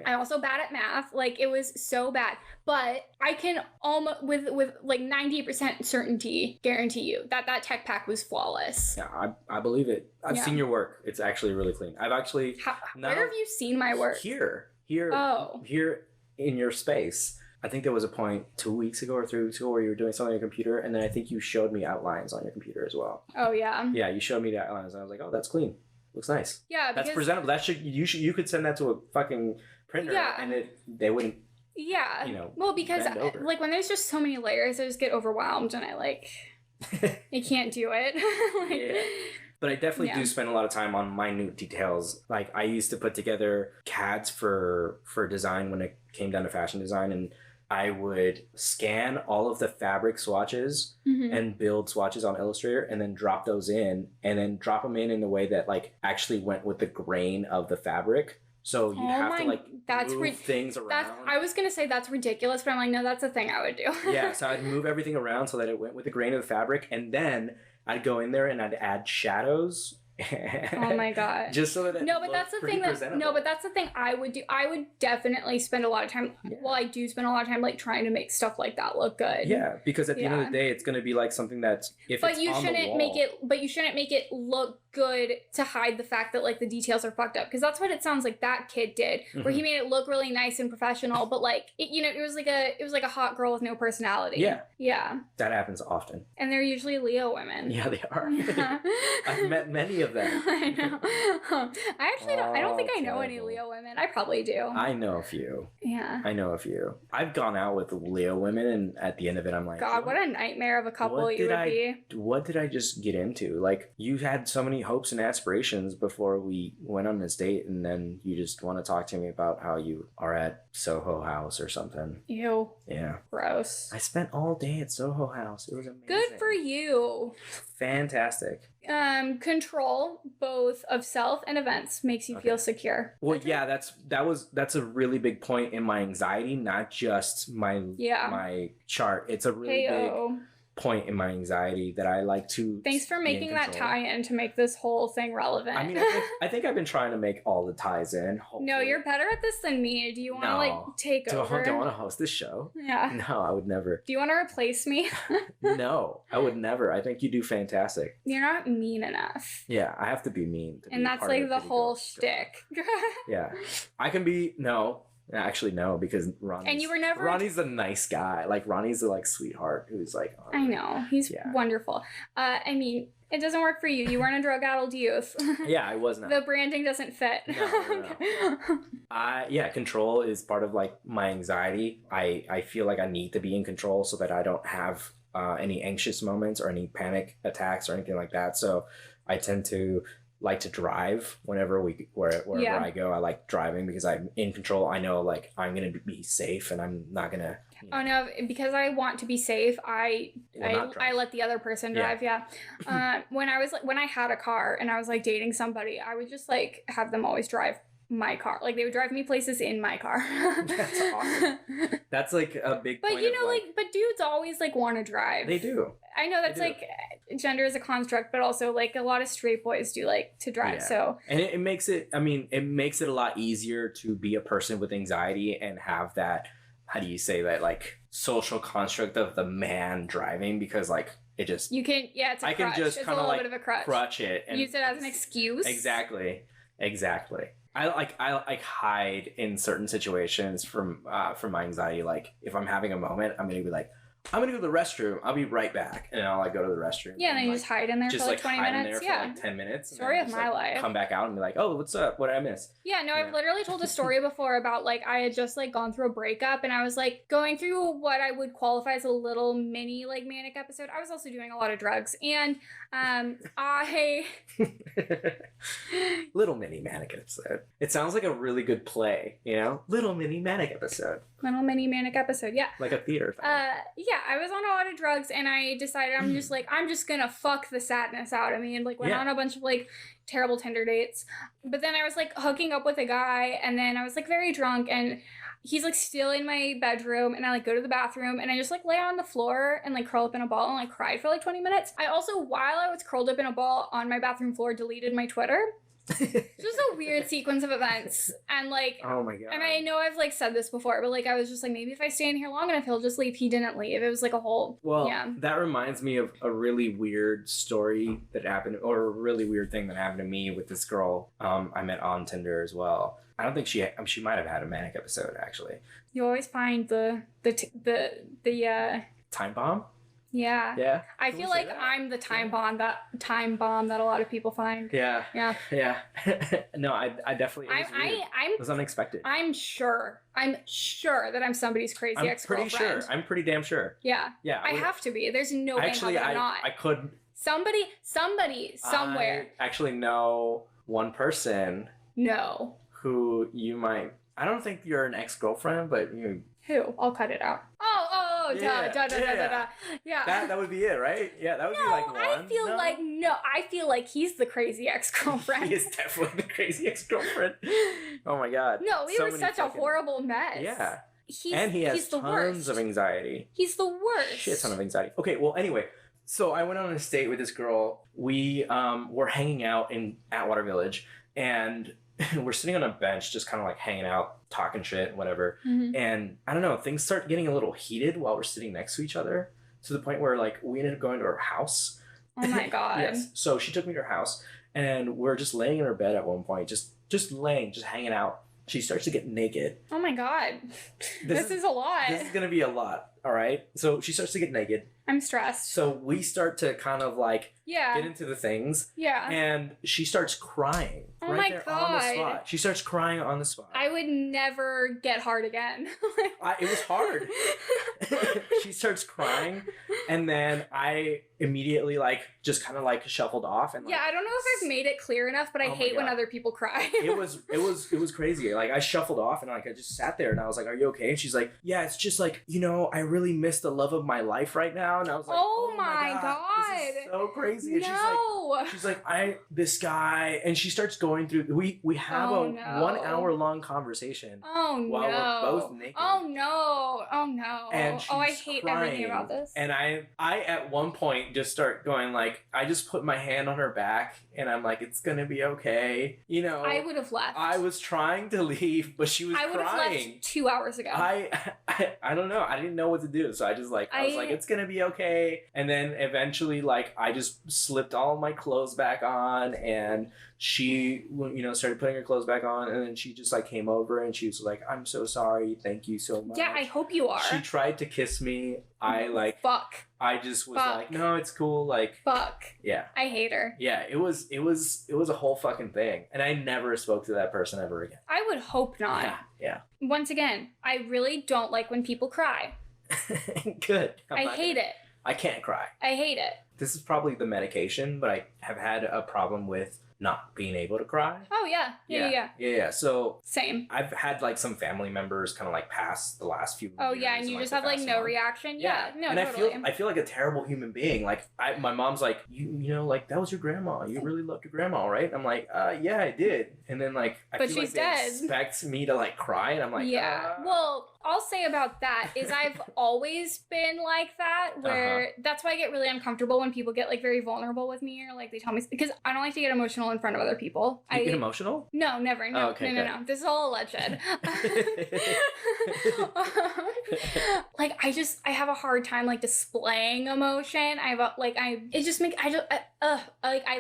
I'm also bad at math. Like it was so bad, but I can almost with like 90% certainty guarantee you that tech pack was flawless. Yeah, I believe it. I've seen your work. It's actually really clean. I've actually where have you seen my work? Here in your space. I think there was a point 2 weeks ago or 3 weeks ago where you were doing something on your computer, and then I think you showed me outlines on your computer as well. Oh yeah. Yeah, you showed me the outlines, and I was like, oh, that's clean. Looks nice. Yeah, that's presentable. You could send that to a fucking printer, and they wouldn't. Yeah. You know. Well, because like when there's just so many layers, I just get overwhelmed, and I can't do it. But I definitely do spend a lot of time on minute details. Like I used to put together CADs for design when it came down to fashion design, and I would scan all of the fabric swatches and build swatches on Illustrator and then drop those in and then drop them in a way that like actually went with the grain of the fabric. So you have to like move things around. I was going to say that's ridiculous, but I'm like, no, that's a thing I would do. Yeah, so I'd move everything around so that it went with the grain of the fabric, and then I'd go in there and I'd add shadows. Oh my god! Just so that it but that's the thing but that's the thing I would do. I would definitely spend a lot of time. Yeah. Well, I do spend a lot of time like trying to make stuff like that look good. Yeah, because at the end of the day, it's going to be like something that's But you shouldn't make it look good to hide the fact that like the details are fucked up, because that's what it sounds like that kid did, where he made it look really nice and professional, but like it was like a hot girl with no personality. Yeah, that happens often, and they're usually Leo women. Yeah, they are. I've met many of them. I know. I don't think I know any Leo women. I probably do. I know a few. Yeah, I know a few. I've gone out with Leo women, and at the end of it I'm like, God, what a nightmare of a couple you would be. What did I just get into? Like, you had so many hopes and aspirations before we went on this date, and then you just want to talk to me about how you are at Soho House or something. Ew. Yeah. Gross. I spent all day at Soho House. It was amazing. Good for you. Fantastic. Control both of self and events makes you feel secure. Well, yeah, that's a really big point in my anxiety, not just my chart. It's a really big point in my anxiety that I like to. Thanks for making that tie-in to make this whole thing relevant. I mean, I think I've been trying to make all the ties in. Hopefully. No, you're better at this than me. Do you want to like take over? Do I want to host this show? Yeah. No, I would never. Do you want to replace me? No, I would never. I think you do fantastic. You're not mean enough. Yeah, I have to be mean. And that's like the whole shtick. Yeah, I can be Actually, no, because Ronnie's a nice guy. Like, Ronnie's a like sweetheart who's like. Oh, I know, he's wonderful. I mean, it doesn't work for you. You weren't a drug-addled youth. Yeah, I was not. The branding doesn't fit. No. Control is part of like my anxiety. I feel like I need to be in control so that I don't have any anxious moments or any panic attacks or anything like that. So I tend to like to drive wherever wherever I go. I like driving because I'm in control. I know like I'm gonna be safe and I'm not gonna. Oh no! Because I want to be safe, I let the other person drive. Yeah. When I had a car and I was like dating somebody, I would just like have them always drive my car. Like they would drive me places in my car. That's awesome. That's like a big. But but dudes always like want to drive. They do. I know that's like gender is a construct, but also like a lot of straight boys do like to drive. Yeah. So and it makes it. I mean, it makes it a lot easier to be a person with anxiety and have that. How do you say that? Like social construct of the man driving, because like it just it's a I crutch. can just it's a kind of little like bit of a crutch. crutch it and Use it as an excuse. Exactly. I hide in certain situations from my anxiety. Like if I'm having a moment, I'm gonna be like, I'm gonna go to the restroom. I'll be right back, and I'll like go to the restroom. Yeah, and then you just hide in there for like 20 hide minutes. In there for like 10 minutes. Story of just, my life. Come back out and be like, oh, what's up? What did I miss? Yeah, no, I've literally told a story before about like I had just like gone through a breakup and I was like going through what I would qualify as a little mini like manic episode. I was also doing a lot of drugs and I Little mini manic episode. It sounds like a really good play, you know? Little mini manic episode. Little mini manic episode, yeah. Like a theater film. Yeah, I was on a lot of drugs and I decided I'm just gonna fuck the sadness out of me and like went on a bunch of like terrible Tinder dates. But then I was like hooking up with a guy and then I was like very drunk and he's like still in my bedroom and I like go to the bathroom and I just like lay on the floor and like curl up in a ball and like cried for like 20 minutes. I also, while I was curled up in a ball on my bathroom floor, deleted my Twitter. Just a weird sequence of events and like oh my god. And I know I've like said this before, but like I was just like maybe if I stay in here long enough he'll just leave. He didn't leave. It was like a whole that reminds me of a really weird story that happened, or a really weird thing that happened to me with this girl I met on Tinder as well. I don't think she might have had a manic episode actually. You always find the time bomb. Yeah. I feel like I'm the time bomb that a lot of people find. Yeah. No, I definitely. It was unexpected. I'm sure that I'm somebody's crazy ex-girlfriend. Pretty sure. I'm pretty damn sure. Yeah. I have to be. There's no way that I'm not. I could. Somebody, somewhere. I actually know one person. No. Who you might. I don't think you're an ex-girlfriend, but you. Who? I'll cut it out. Oh, yeah, Yeah. That would be it, right? Yeah, that would be like one. I feel like he's the crazy ex-girlfriend. He is definitely the crazy ex-girlfriend. Oh my god. No, we were such a horrible mess. Yeah. He has tons of anxiety. He's the worst. Shit ton of anxiety. Okay, well, anyway, so I went on a date with this girl. We were hanging out in Atwater Village, and we're sitting on a bench just kind of like hanging out, talking shit, whatever. Mm-hmm. And I don't know, things start getting a little heated while we're sitting next to each other, to the point where like we ended up going to her house. Oh my god. Yes. So she took me to her house and we're just laying in her bed at one point, just hanging out. She starts to get naked. Oh my god. This is a lot. This is going to be a lot. All right. So she starts to get naked. I'm stressed. So we start to kind of like get into the things. Yeah. And she starts crying. Oh right my there god. On the spot. She starts crying on the spot. I would never get hard again. It was hard. She starts crying, and then I immediately like just kind of like shuffled off and like, I don't know if I've made it clear enough, but I hate when other people cry. It was crazy. Like I shuffled off and like I just sat there and I was like, "Are you okay?" And she's like, "Yeah, it's just like, you know, I really miss the love of my life right now." And I was like, "Oh my god. This is so crazy." And she's like, this guy, and she starts going through. We have a 1 hour long conversation. Oh while we're both naked. Oh no. And I hate everything about this. And I at one point just start going like, I just put my hand on her back and I'm like, it's gonna be okay. You know, I would have left. I was trying to leave, but she was crying. I would have left 2 hours ago. I don't know. I didn't know what to do. So I just like, I was like, it's gonna be okay. And then eventually like I just slipped all my clothes back on and she, you know, started putting her clothes back on, and then she just like came over and she was like, "I'm so sorry, thank you so much." Yeah, I hope you are. She tried to kiss me. Fuck. I just was like, "No, it's cool." Like, fuck. Yeah. I hate her. Yeah, it was a whole fucking thing, and I never spoke to that person ever again. I would hope not. Yeah. Once again, I really don't like when people cry. Good. I hate it. I can't cry. I hate it. This is probably the medication, but I have had a problem with not being able to cry. Oh yeah. So same. I've had like some family members kind of like pass the last few. Oh yeah, and you just have like no reaction. Yeah, no, and totally. I feel like a terrible human being. Like my mom's like, you know, like that was your grandma. You really loved your grandma, right? I'm like, yeah, I did. And then like, I feel she's like they dead. expect me to like cry, and I'm like, yeah. Well, I'll say about that is I've always been like that, where that's why I get really uncomfortable when people get like very vulnerable with me or like they tell me, because I don't like to get emotional in front of other people. You get emotional? No, never. No, no. This is all alleged. Like I have a hard time like displaying emotion. I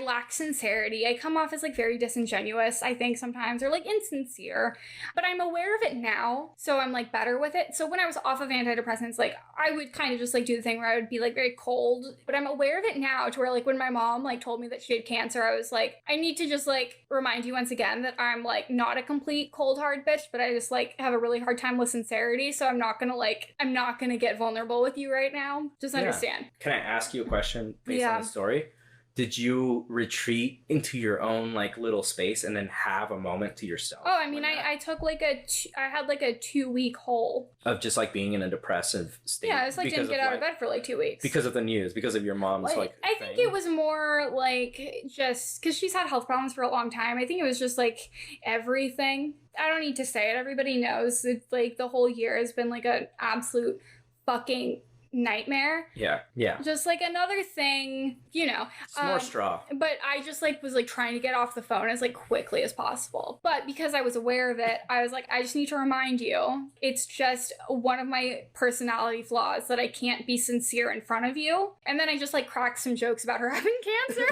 lack sincerity. I come off as like very disingenuous, I think sometimes, or like insincere, but I'm aware of it now, so I'm like better with it. So when I was off of antidepressants, like I would kind of just like do the thing where I would be like very cold, but I'm aware of it now to where like when my mom like told me that she had cancer, I was like, I need to just like remind you once again that I'm like not a complete cold hard bitch, but I just like have a really hard time with sincerity, so I'm not gonna get vulnerable with you right now. Just understand. Can I ask you a question based on the story? Did you retreat into your own like little space and then have a moment to yourself? Oh, I mean, I took like I had like a 2-week hole of just like being in a depressive state. Yeah, I just like didn't get out of bed for like 2 weeks. Because of the news, because of your mom's like I think it was more like just because she's had health problems for a long time. I think it was just like everything. I don't need to say it. Everybody knows. It's like the whole year has been like an absolute fucking nightmare. Yeah. Just like another thing, you know. It's more straw. But I just like was like trying to get off the phone as like quickly as possible. But because I was aware of it, I was like, I just need to remind you, it's just one of my personality flaws that I can't be sincere in front of you. And then I just like cracked some jokes about her having cancer.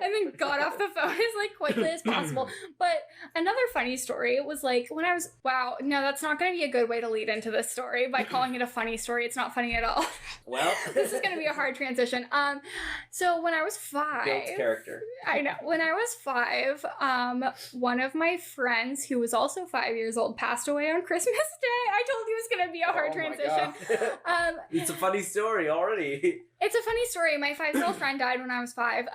And then got off the phone as like quickly as possible. But another funny story was like when I was, wow, no, that's not going to be a good way to lead into this story by calling it a funny story. It's not funny at all. Well, this is going to be a hard transition. So when I was 5, built character. I know. When I was 5, one of my friends who was also 5 years old passed away on Christmas Day. I told you it was going to be a hard transition. It's a funny story already. It's a funny story. My 5-year-old friend died when I was 5.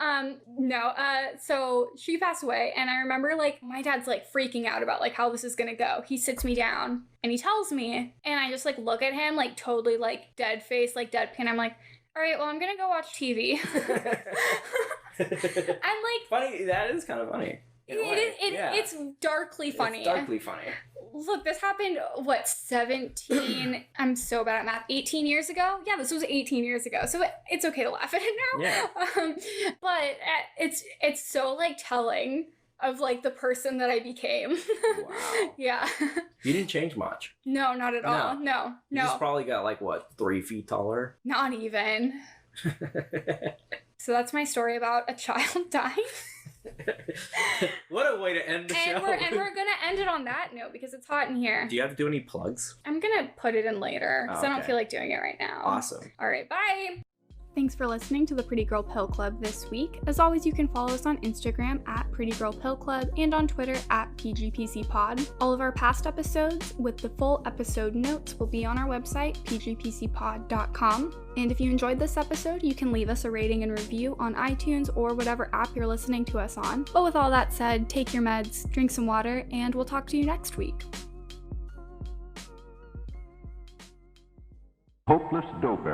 So she passed away, and I remember like my dad's like freaking out about like how this is gonna go. He sits me down and he tells me, and I just like look at him like totally like dead face, like deadpan. I'm like, all right, well, I'm gonna go watch TV. And like, funny. That is kind of funny. It's darkly funny. It's darkly funny. Look, this happened, 17, I'm so bad at math, 18 years ago? Yeah, this was 18 years ago, so it's okay to laugh at it now. Yeah. But it's so, like, telling of, like, the person that I became. Wow. Yeah. You didn't change much. No, not at all. No. You just probably got, like, what, 3 feet taller? Not even. So that's my story about a child dying. What a way to end the show. We're gonna end it on that note because it's hot in here. Do you have to do any plugs? I'm gonna put it in later because I don't feel like doing it right now. Awesome. All right, bye. Thanks for listening to the Pretty Girl Pill Club this week. As always, you can follow us on Instagram at Pretty Girl Pill Club and on Twitter at PGPC Pod. All of our past episodes with the full episode notes will be on our website, pgpcpod.com. And if you enjoyed this episode, you can leave us a rating and review on iTunes or whatever app you're listening to us on. But with all that said, take your meds, drink some water, and we'll talk to you next week. Hopeless dope.